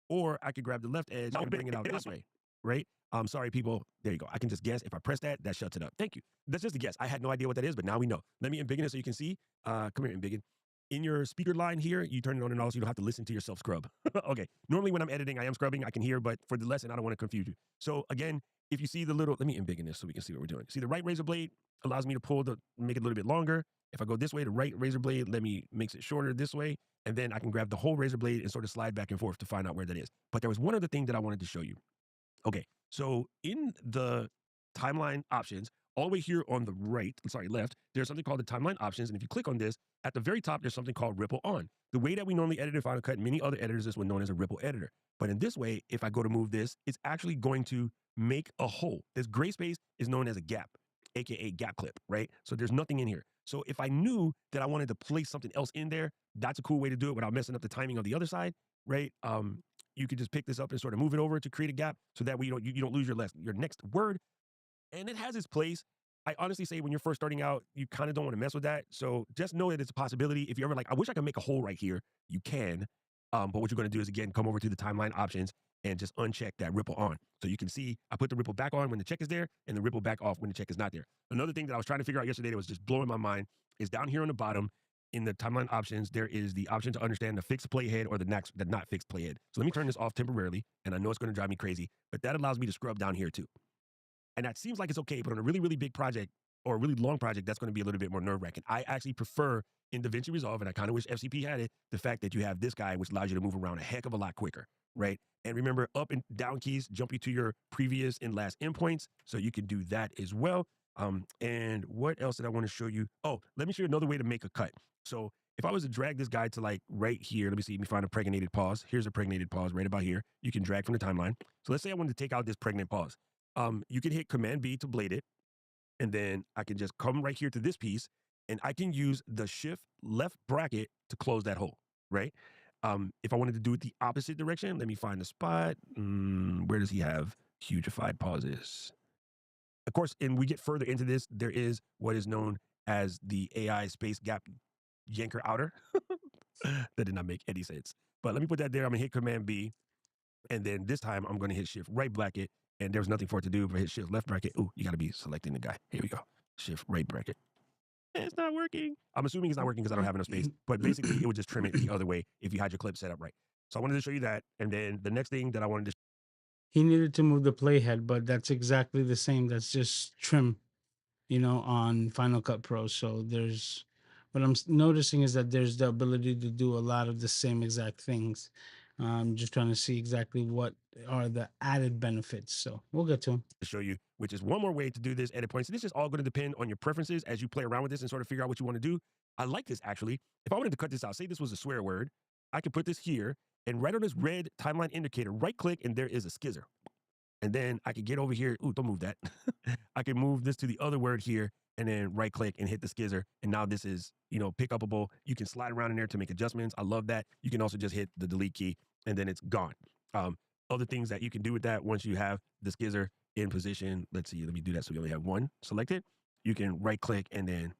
or I could grab the left edge and bring it out this way, right? I'm sorry, people. There you go. I can just guess. If I press that, that shuts it up. Thank you. That's just a guess. I had no idea what that is, but now we know. Let me embiggen it so you can see. Come here, embiggen. In your speaker line here, you turn it on and off so you don't have to listen to yourself scrub. Okay. Normally when I'm editing, I am scrubbing. I can hear, but for the lesson, I don't want to confuse you. So again, if you see the little, let me embiggen this so we can see what we're doing. See the right razor blade allows me to make it a little bit longer. If I go this way, the right razor blade, makes it shorter this way. And then I can grab the whole razor blade and sort of slide back and forth to find out where that is. But there was one other thing that I wanted to show you. Okay. So in the timeline options, all the way here on the left, there's something called the timeline options. And if you click on this, at the very top, there's something called ripple on. The way that we normally edit in Final Cut, many other editors, is what's known as a ripple editor. But in this way, if I go to move this, it's actually going to make a hole. This gray space is known as a gap, AKA gap clip, right? So there's nothing in here. So if I knew that I wanted to place something else in there, that's a cool way to do it without messing up the timing of the other side, right? You could just pick this up and sort of move it over to create a gap so that way you don't lose your next word. And it has its place. I honestly say when you're first starting out, you kind of don't want to mess with that. So just know that it's a possibility. If you're ever like, I wish I could make a hole right here, you can. But what you're going to do is, again, come over to the timeline options and just uncheck that ripple on. So you can see I put the ripple back on when the check is there and the ripple back off when the check is not there. Another thing that I was trying to figure out yesterday that was just blowing my mind is down here on the bottom in the timeline options, there is the option to understand the fixed playhead or the not fixed playhead. So let me turn this off temporarily, and I know it's going to drive me crazy, but that allows me to scrub down here too. And that seems like it's okay, but on a really, really big project or a really long project, that's going to be a little bit more nerve-wracking. I actually prefer in DaVinci Resolve, and I kind of wish FCP had it, the fact that you have this guy, which allows you to move around a heck of a lot quicker, right? And remember, up and down keys jump you to your previous and last endpoints, so you can do that as well. And what else did I want to show you? Oh, let me show you another way to make a cut. So if I was to drag this guy to like right here, let me find a pregnated pause. Here's a pregnated pause right about here. You can drag from the timeline. So let's say I wanted to take out this pregnant pause. You can hit Command B to blade it, and then I can just come right here to this piece, and I can use the Shift left bracket to close that hole, right? If I wanted to do it the opposite direction, let me find the spot. Where does he have hugified pauses? Of course, and we get further into this, there is what is known as the AI space gap yanker outer. That did not make any sense. But let me put that there. I'm gonna hit Command B, and then this time I'm gonna hit Shift right bracket, and there's nothing for it to do but hit Shift left bracket. Ooh, you gotta be selecting the guy. Here we go. Shift right bracket. It's not working. I'm assuming it's not working because I don't have enough space. But basically, it would just trim it the other way if you had your clip set up right. So I wanted to show you that. And then the next thing that I wanted to He needed to move the playhead, but that's exactly the same. That's just trim, on Final Cut Pro. So there's what I'm noticing is that there's the ability to do a lot of the same exact things. I'm just trying to see exactly what are the added benefits. So we'll get to them. show you, which is one more way to do this edit points. This is all going to depend on your preferences as you play around with this and sort of figure out what you want to do. I like this actually. If I wanted to cut this out, say this was a swear word, I could put this here and right on this red timeline indicator, right click, and there is a skizzer. And then I could get over here. Ooh, don't move that. I can move this to the other word here and then right click and hit the skizzer. And now this is, pick upable. You can slide around in there to make adjustments. I love that. You can also just hit the delete key and then it's gone. Other things that you can do with that once you have the skizzer in position. Let's see, let me do that. So we only have one selected. You can right click and then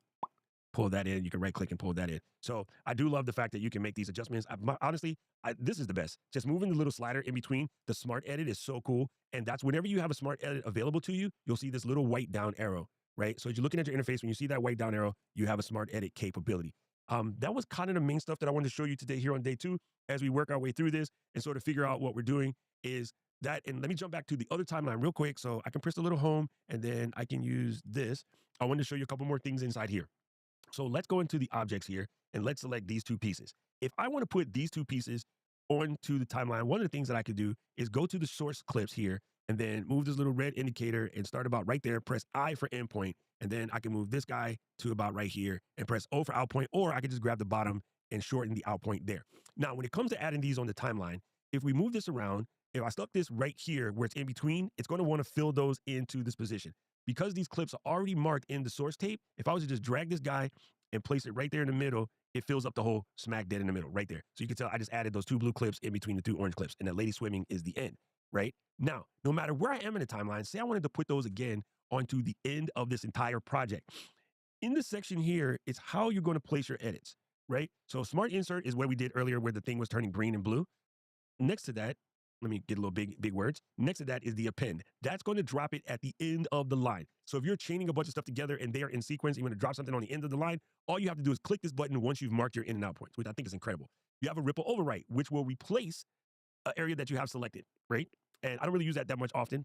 pull that in. You can right click and pull that in. So I do love the fact that you can make these adjustments. Honestly, this is the best. Just moving the little slider in between. The smart edit is so cool. And that's whenever you have a smart edit available to you, you'll see this little white down arrow, right? So as you're looking at your interface, when you see that white down arrow, you have a smart edit capability. That was kind of the main stuff that I wanted to show you today here on day 2 as we work our way through this and sort of figure out what we're doing is that. And let me jump back to the other timeline real quick. So I can press the little home and then I can use this. I wanted to show you a couple more things inside here. So let's go into the objects here and let's select these 2 pieces. If I want to put these 2 pieces onto the timeline, one of the things that I could do is go to the source clips here and then move this little red indicator and start about right there, press I for endpoint, and then I can move this guy to about right here and press O for out point, or I could just grab the bottom and shorten the out point there. Now, when it comes to adding these on the timeline, if we move this around, if I stuck this right here where it's in between, it's going to want to fill those into this position. Because these clips are already marked in the source tape, if I was to just drag this guy and place it right there in the middle, it fills up the hole smack dead in the middle right there. So you can tell I just added those 2 blue clips in between the 2 orange clips, and that lady swimming is the end, right? Now, no matter where I am in the timeline, say I wanted to put those again onto the end of this entire project. In this section here, it's how you're going to place your edits, right? So smart insert is what we did earlier where the thing was turning green and blue. Next to that, let me get a little big words. Next to that is the append. That's going to drop it at the end of the line. So if you're chaining a bunch of stuff together and they are in sequence, you want to drop something on the end of the line, all you have to do is click this button once you've marked your in and out points, which I think is incredible. You have a ripple overwrite, which will replace an area that you have selected, right? And I don't really use that much often.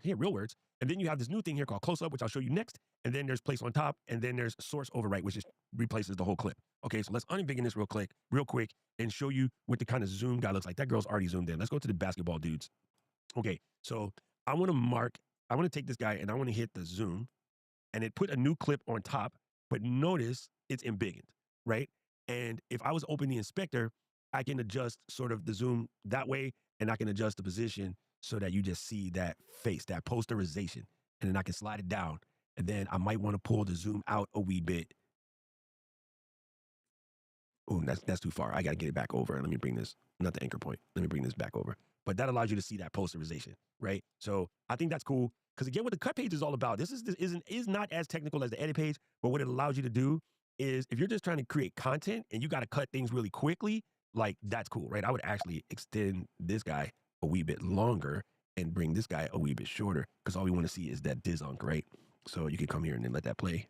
Here, real words. And then you have this new thing here called close up, which I'll show you next. And then there's place on top. And then there's source overwrite, which just replaces the whole clip. Okay, so let's unbiggen this real quick, and show you what the kind of zoom guy looks like. That girl's already zoomed in. Let's go to the basketball dudes. Okay, so I want to take this guy and I want to hit the zoom and it put a new clip on top, but notice it's embiggened, right? And if I was to open the inspector, I can adjust sort of the zoom that way, and I can adjust the position so that you just see that face, that posterization, and then I can slide it down. And then I might want to pull the zoom out a wee bit. Oh, that's too far. I got to get it back over. Let me bring this, not the anchor point. Let me bring this back over. But that allows you to see that posterization, right? So I think that's cool. Because again, what the cut page is all about, this is not as technical as the edit page, but what it allows you to do is if you're just trying to create content and you got to cut things really quickly, like that's cool, right? I would actually extend this guy a wee bit longer and bring this guy a wee bit shorter because all we want to see is that dizonk, right? So you can come here and then let that play.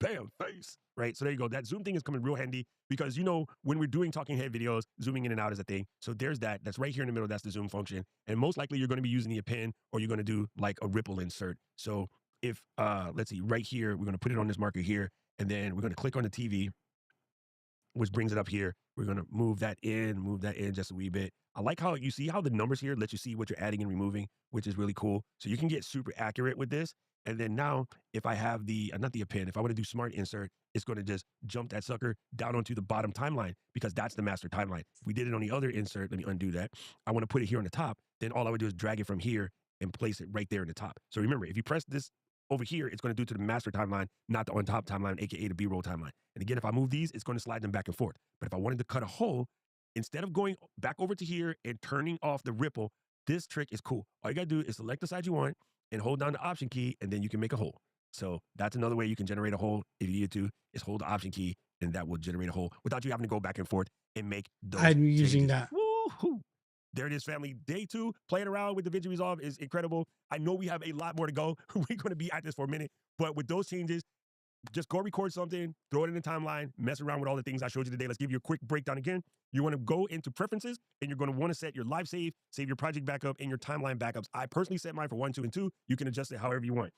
Bam, face, right? So there you go. That zoom thing is coming real handy because, you know, when we're doing talking head videos, zooming in and out is a thing. So there's that. That's right here in the middle. That's the zoom function. And most likely you're going to be using the pen or you're going to do like a ripple insert. So if, let's see, right here, we're going to put it on this marker here, and then we're going to click on the TV, which brings it up here. We're going to move that in just a wee bit. I like how you see how the numbers here let you see what you're adding and removing, which is really cool. So you can get super accurate with this. And then now, if I have the, not the append, if I want to do smart insert, it's going to just jump that sucker down onto the bottom timeline because that's the master timeline. If we did it on the other insert, let me undo that. I want to put it here on the top. Then all I would do is drag it from here and place it right there in the top. So remember, if you press this over here, it's going to do to the master timeline, not the on top timeline, aka the B-roll timeline. And again, if I move these, it's going to slide them back and forth. But if I wanted to cut a hole, instead of going back over to here and turning off the ripple, this trick is cool. All you got to do is select the side you want and hold down the option key, and then you can make a hole. So that's another way you can generate a hole if you need to, is hold the option key, and that will generate a hole without you having to go back and forth and make those I'm using changes. that. Woo-hoo. There it is, family. Day 2, playing around with DaVinci Resolve is incredible. I know we have a lot more to go. We're going to be at this for a minute, but with those changes, just go record something, throw it in the timeline, mess around with all the things I showed you today. Let's give you a quick breakdown again. You want to go into preferences, and you're going to want to set your live save your project backup, and your timeline backups. I personally set mine for 1, 2, and 2. You can adjust it however you want.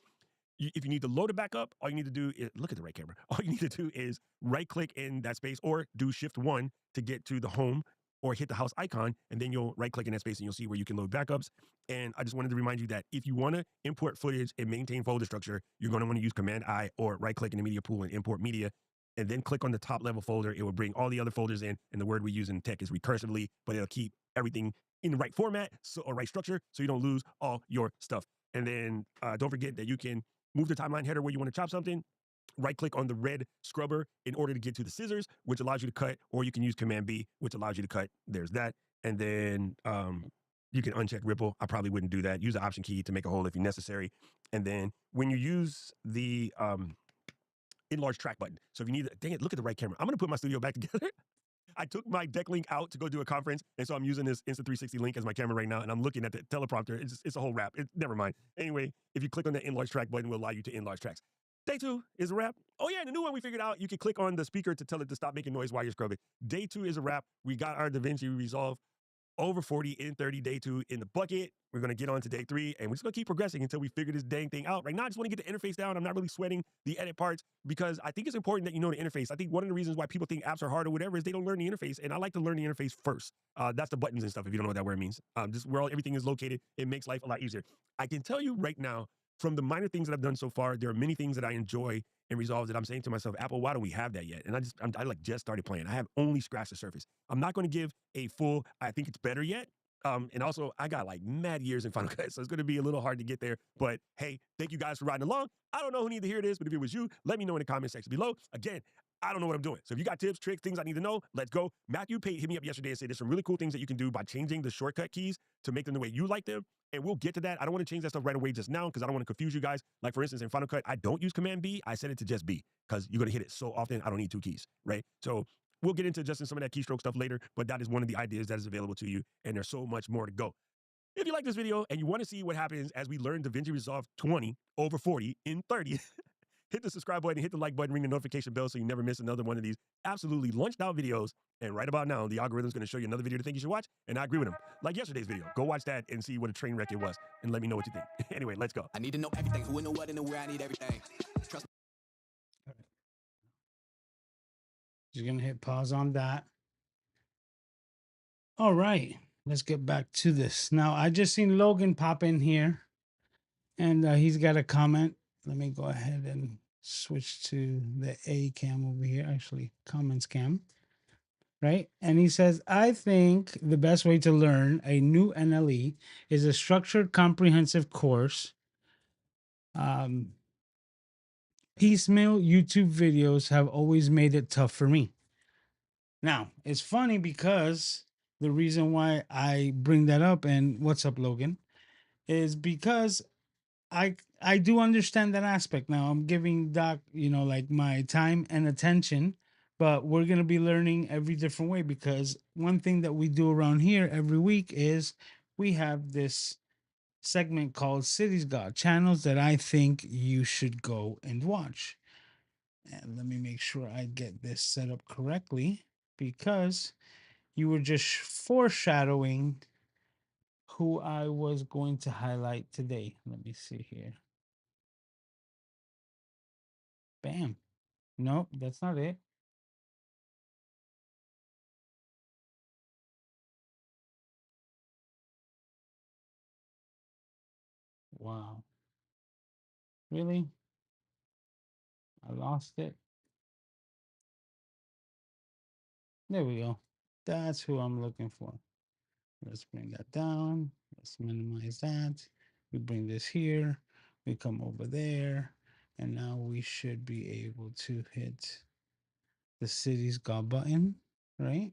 If you need to load a backup, all you need to do is, look at the right camera. All you need to do is right-click in that space or do Shift-1 to get to the home, or hit the house icon, and then you'll right-click in that space and you'll see where you can load backups. And I just wanted to remind you that if you want to import footage and maintain folder structure, you're going to want to use Command-I or right-click in the media pool and import media, and then click on the top level folder. It will bring all the other folders in, and the word we use in tech is recursively, but it'll keep everything in the right format or right structure so you don't lose all your stuff. And then don't forget that you can move the timeline header where you want to chop something. Right-click on the red scrubber in order to get to the scissors, which allows you to cut, or you can use Command-B, which allows you to cut. There's that. And then you can uncheck ripple. I probably wouldn't do that. Use the option key to make a hole if necessary. And then when you use the enlarge track button. So if you need, dang it, look at the right camera. I'm going to put my studio back together. I took my deck link out to go do a conference, and so I'm using this Insta360 link as my camera right now, and I'm looking at the teleprompter. It's a whole wrap. Never mind. Anyway, if you click on the enlarge track button, it will allow you to enlarge tracks. Day 2 is a wrap. Oh yeah, the new one we figured out, you can click on the speaker to tell it to stop making noise while you're scrubbing. Day 2 is a wrap. We got our DaVinci Resolve over 40 in 30, day 2 in the bucket. We're going to get on to day 3, and we're just going to keep progressing until we figure this dang thing out. Right now, I just want to get the interface down. I'm not really sweating the edit parts because I think it's important that you know the interface. I think one of the reasons why people think apps are hard or whatever is they don't learn the interface, and I like to learn the interface first. That's the buttons and stuff, if you don't know what that word means. Just where everything is located, it makes life a lot easier. I can tell you right now, from the minor things that I've done so far, there are many things that I enjoy and Resolve that I'm saying to myself, Apple, why don't we have that yet? And I like just started playing. I have only scratched the surface. I'm not going to give a full, I think it's better yet. And also, I got like mad years in Final Cut, so it's going to be a little hard to get there. But hey, thank you guys for riding along. I don't know who needs to hear this, but if it was you, let me know in the comment section below. Again, I don't know what I'm doing. So if you got tips, tricks, things I need to know, let's go. Matthew Pate hit me up yesterday and said there's some really cool things that you can do by changing the shortcut keys to make them the way you like them. And we'll get to that. I don't want to change that stuff right away just now because I don't want to confuse you guys. Like for instance, in Final Cut, I don't use Command-B. I set it to just B because you're going to hit it so often. I don't need 2 keys, right? So we'll get into adjusting some of that keystroke stuff later, but that is one of the ideas that is available to you. And there's so much more to go. If you like this video and you want to see what happens as we learn DaVinci Resolve 20 over 40 in 30, hit the subscribe button, hit the like button, ring the notification bell so you never miss another one of these absolutely lunched out videos. And right about now, the algorithm's going to show you another video to think you should watch. And I agree with him. Like yesterday's video. Go watch that and see what a train wreck it was. And let me know what you think. Anyway, let's go. I need to know everything. Who in the what and the where. I need everything. Trust me. Just going to hit pause on that. All right. Let's get back to this. Now, I just seen Logan pop in here, and he's got a comment. Let me go ahead and switch to the A cam over here, actually, comments cam, right? And he says, I think the best way to learn a new NLE is a structured, comprehensive course piecemeal YouTube videos have always made it tough for me. Now, it's funny because the reason why I bring that up, and what's up, Logan, is because I do understand that aspect. Now I'm giving Doc, like my time and attention, but we're gonna be learning every different way because one thing that we do around here every week is we have this segment called Cities God channels that I think you should go and watch. And let me make sure I get this set up correctly because you were just foreshadowing who I was going to highlight today. Let me see here. Bam. Nope, that's not it. Wow. Really? I lost it. There we go. That's who I'm looking for. Let's bring that down. Let's minimize that. We bring this here. We come over there. And now we should be able to hit the city's God button, right?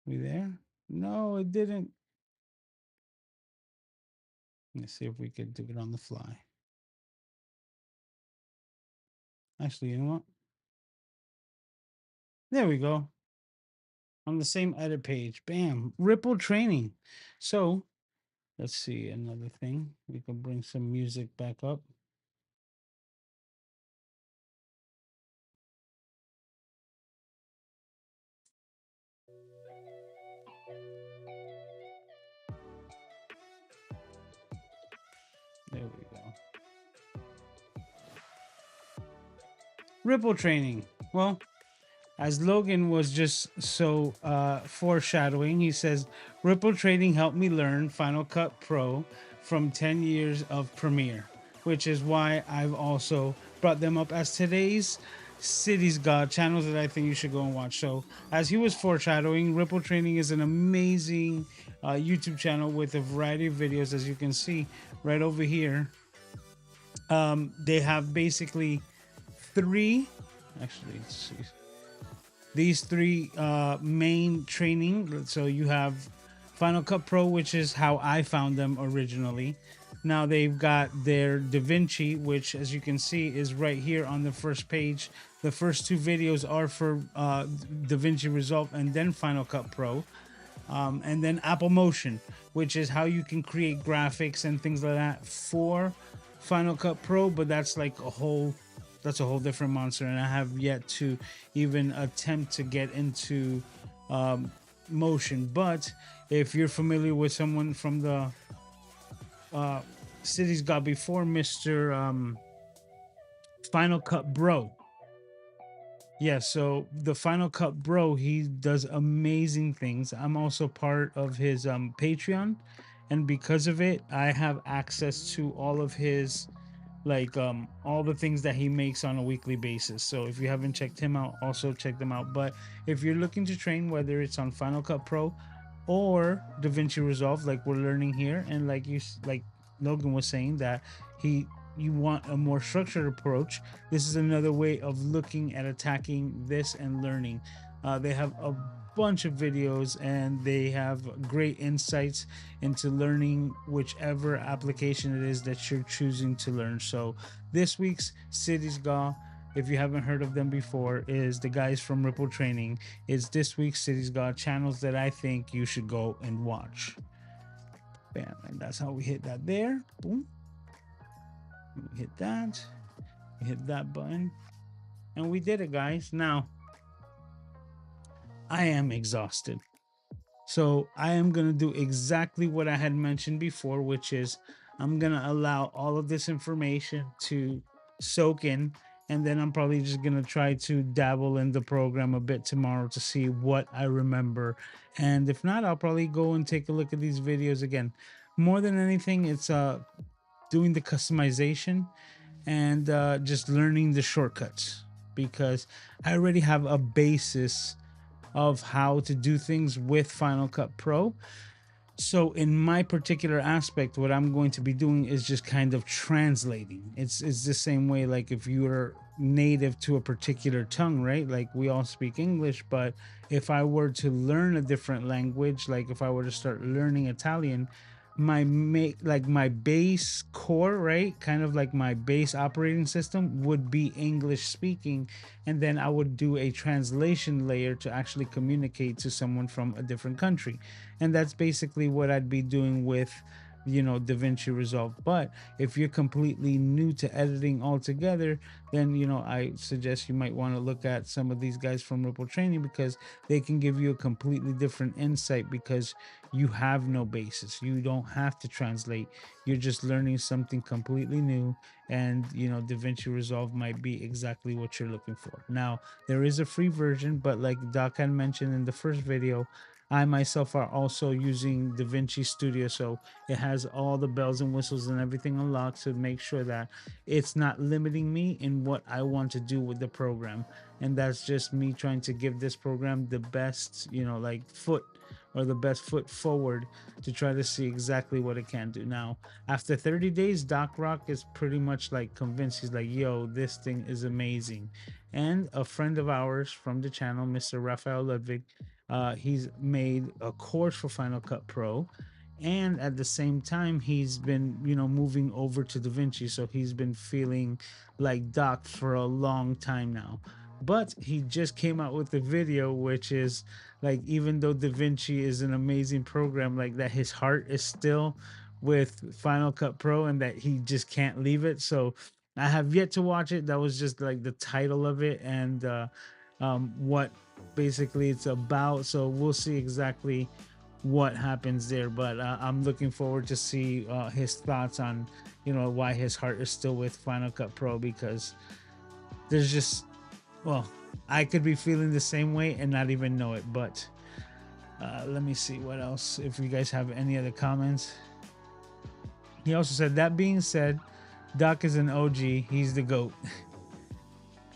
We there? No, it didn't. Let's see if we could do it on the fly. Actually, you know what? There we go. On the same edit page. Bam. Ripple training. So let's see another thing. We can bring some music back up. There we go. Ripple training. Well, as Logan was just so foreshadowing, he says, Ripple trading helped me learn Final Cut Pro from 10 years of Premiere, which is why I've also brought them up as today's Cities God channels that I think you should go and watch. So, as he was foreshadowing, Ripple Training is an amazing YouTube channel with a variety of videos, as you can see right over here. They have basically three, actually, let's see, these three main training. So you have Final Cut Pro, which is how I found them originally. Now they've got their DaVinci, which, as you can see, is right here on the first page. The first two videos are for DaVinci Resolve and then Final Cut Pro. And then Apple Motion, which is how you can create graphics and things like that for Final Cut Pro, but that's like a whole different monster, and I have yet to even attempt to get into Motion. But if you're familiar with someone from the Cities God before, Mr. Final Cut Bro. Yeah, so the Final Cut Bro, he does amazing things. I'm also part of his Patreon, and because of it, I have access to all of his all the things that he makes on a weekly basis. So if you haven't checked him out, also check them out. But if you're looking to train, whether it's on Final Cut Pro or DaVinci Resolve, like we're learning here, and like Logan was saying that you want a more structured approach, this is another way of looking at attacking this and learning. They have a bunch of videos and they have great insights into learning whichever application it is that you're choosing to learn. So this week's Cities God, if you haven't heard of them before, is the guys from Ripple Training. It's this week's Cities God channels that I think you should go and watch. Bam, and that's how we hit that there. Boom. We hit that. We hit that button. And we did it, guys. Now, I am exhausted. So I am going to do exactly what I had mentioned before, which is I'm going to allow all of this information to soak in. And then I'm probably just going to try to dabble in the program a bit tomorrow to see what I remember. And if not, I'll probably go and take a look at these videos again. More than anything, it's doing the customization and just learning the shortcuts, because I already have a basis of how to do things with Final Cut Pro. So in my particular aspect, what I'm going to be doing is just kind of translating. It's the same way, like if you are native to a particular tongue, right? Like we all speak English, but if I were to learn a different language, like if I were to start learning Italian, my base core, right, kind of like my base operating system would be English speaking, and then I would do a translation layer to actually communicate to someone from a different country. And that's basically what I'd be doing with DaVinci Resolve. But if you're completely new to editing altogether, then I suggest you might want to look at some of these guys from Ripple Training, because they can give you a completely different insight, because you have no basis. You don't have to translate. You're just learning something completely new, and DaVinci Resolve might be exactly what you're looking for. Now, there is a free version, but like Doc had mentioned in the first video, I myself are also using DaVinci Studio, so it has all the bells and whistles and everything unlocked to make sure that it's not limiting me in what I want to do with the program. And that's just me trying to give this program the best, like foot, or the best foot forward, to try to see exactly what it can do. Now, after 30 days, Doc Rock is pretty much like convinced. He's like, yo, this thing is amazing. And a friend of ours from the channel, Mr. Raphael Ludwig, he's made a course for Final Cut Pro, and at the same time he's been moving over to DaVinci, so he's been feeling like Doc for a long time now. But he just came out with a video which is like, even though DaVinci is an amazing program, like that his heart is still with Final Cut Pro, and that he just can't leave it. So I have yet to watch it. That was just like the title of it, and what basically it's about. So we'll see exactly what happens there. But I'm looking forward to see his thoughts on why his heart is still with Final Cut Pro, because there's just, well, I could be feeling the same way and not even know it. But let me see what else, if you guys have any other comments. He also said, that being said, Doc is an OG. He's the GOAT.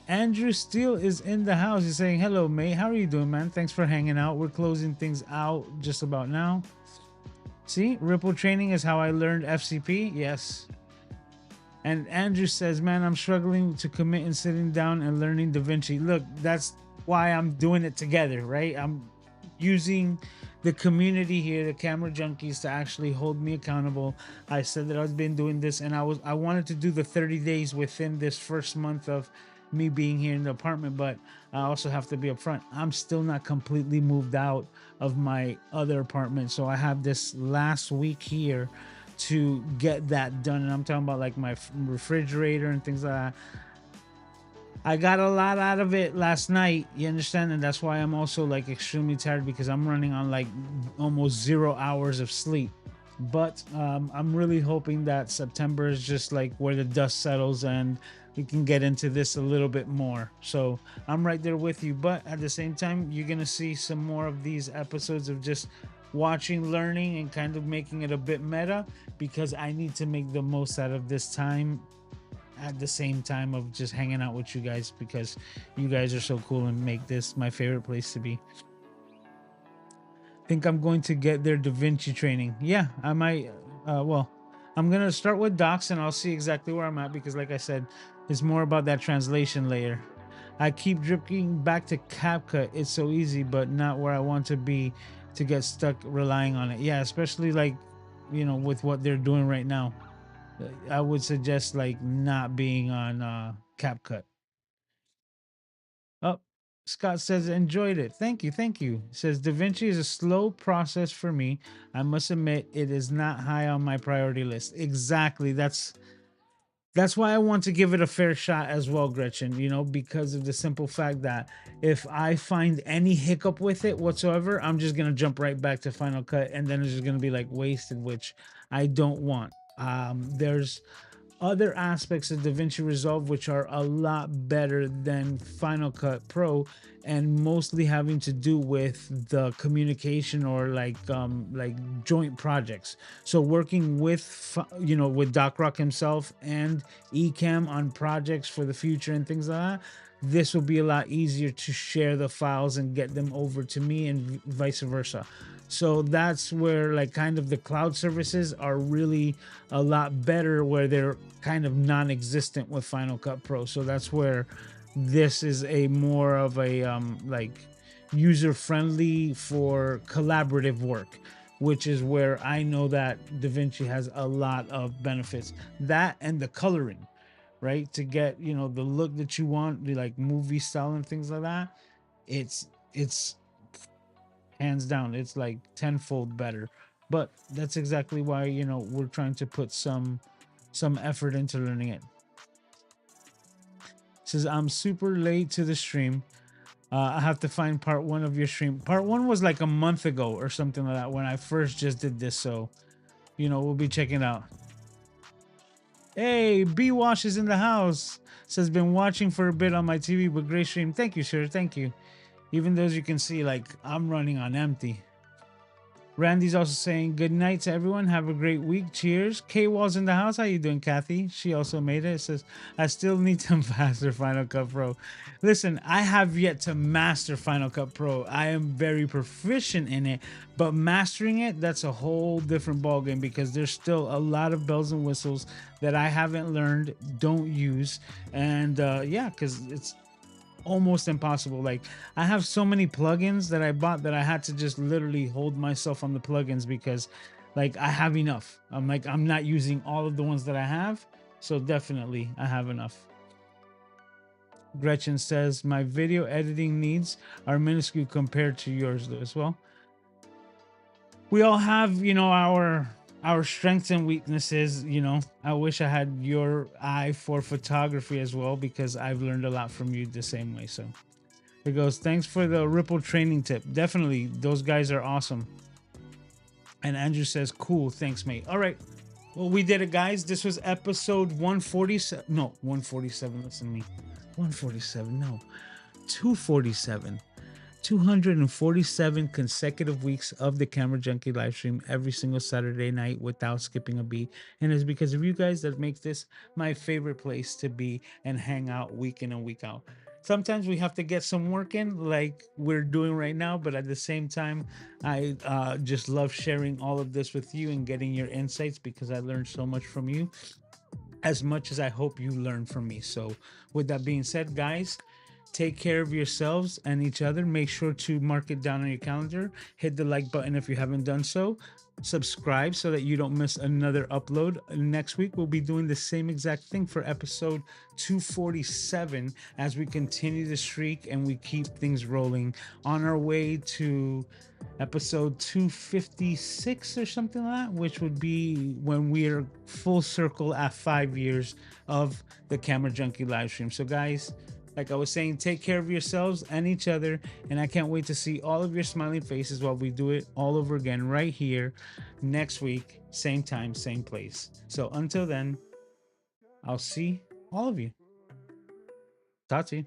Andrew Steele is in the house. He's saying, hello, mate. How are you doing, man? Thanks for hanging out. We're closing things out just about now. See, Ripple Training is how I learned FCP. Yes. And Andrew says, man, I'm struggling to commit in sitting down and learning DaVinci. Look, that's why I'm doing it together, right? I'm using the community here, the Camera Junkies, to actually hold me accountable. I said that I've been doing this, and I wanted to do the 30 days within this first month of me being here in the apartment, but I also have to be upfront. I'm still not completely moved out of my other apartment, so I have this last week here to get that done. And I'm talking about like my refrigerator and things like that. I got a lot out of it last night, you understand? And that's why I'm also like extremely tired, because I'm running on like almost 0 hours of sleep. But I'm really hoping that September is just like where the dust settles and we can get into this a little bit more. So I'm right there with you. But at the same time, you're going to see some more of these episodes of just watching, learning, and kind of making it a bit meta, because I need to make the most out of this time, at the same time of just hanging out with you guys, because you guys are so cool and make this my favorite place to be. Think I'm going to get their DaVinci training. Yeah, I might. Well, I'm gonna start with docs, and I'll see exactly where I'm at, because like I said, it's more about that translation layer. I keep drifting back to CapCut. It's so easy, but not where I want to be, to get stuck relying on it. Yeah, especially like with what they're doing right now. I would suggest like not being on CapCut. Oh, Scott says enjoyed it. Thank you, thank you. Says DaVinci is a slow process for me. I must admit it is not high on my priority list. Exactly. That's why I want to give it a fair shot as well, Gretchen, because of the simple fact that if I find any hiccup with it whatsoever, I'm just going to jump right back to Final Cut, and then it's just going to be like wasted, which I don't want. There's other aspects of DaVinci Resolve which are a lot better than Final Cut Pro, and mostly having to do with the communication, or like joint projects. So working with with Doc Rock himself and Ecamm on projects for the future and things like that, this will be a lot easier to share the files and get them over to me, and vice versa. So that's where like kind of the cloud services are really a lot better, where they're kind of non-existent with Final Cut Pro. So that's where this is a more of a like user friendly for collaborative work, which is where I know that DaVinci has a lot of benefits. That and the coloring, right? To get, you know, the look that you want, the like movie style and things like that. It's hands down, it's like tenfold better. But that's exactly why, you know, we're trying to put some effort into learning it. Says I'm super late to the stream. I have to find part one of your stream. Part one was like a month ago or something like that when I first just did this. So, you know, we'll be checking it out. Hey, B Wash is in the house. Says been watching for a bit on my TV, but great stream. Thank you, sir. Thank you. Even though as you can see, like I'm running on empty. Randy's also saying good night to everyone. Have a great week. Cheers. K Wall's in the house. How you doing, Kathy? She also made it. It says I still need to master Final Cut Pro. Listen, I have yet to master Final Cut Pro. I am very proficient in it, but mastering it, that's a whole different ballgame, because there's still a lot of bells and whistles that I haven't learned, don't use, and yeah, because it's almost impossible. Like I have so many plugins that I bought that I had to just literally hold myself on the plugins, because like I have enough. I'm like, I'm not using all of the ones that I have, so definitely I have enough. Gretchen says my video editing needs are minuscule compared to yours as well. We all have, you know, our strengths and weaknesses. You know, I wish I had your eye for photography as well, because I've learned a lot from you the same way. So it goes, thanks for the Ripple training tip. Definitely, those guys are awesome. And Andrew says, cool, thanks, mate. All right, well, we did it, guys. This was episode 147. No, 147. Listen to me. 147. No, 247. 247 consecutive weeks of the Camera Junkie live stream every single Saturday night without skipping a beat. And it's because of you guys that makes this my favorite place to be and hang out week in and week out. Sometimes we have to get some work in, like we're doing right now, but at the same time, I just love sharing all of this with you and getting your insights, because I learned so much from you, as much as I hope you learn from me. So, with that being said, guys, take care of yourselves and each other. Make sure to mark it down on your calendar. Hit the like button if you haven't done so. Subscribe so that you don't miss another upload. Next week, we'll be doing the same exact thing for episode 247 as we continue the streak and we keep things rolling on our way to episode 256 or something like that, which would be when we're full circle at 5 years of the Camera Junkie live stream. So, guys, like I was saying, take care of yourselves and each other. And I can't wait to see all of your smiling faces while we do it all over again right here next week, same time, same place. So until then, I'll see all of you. Talk to you.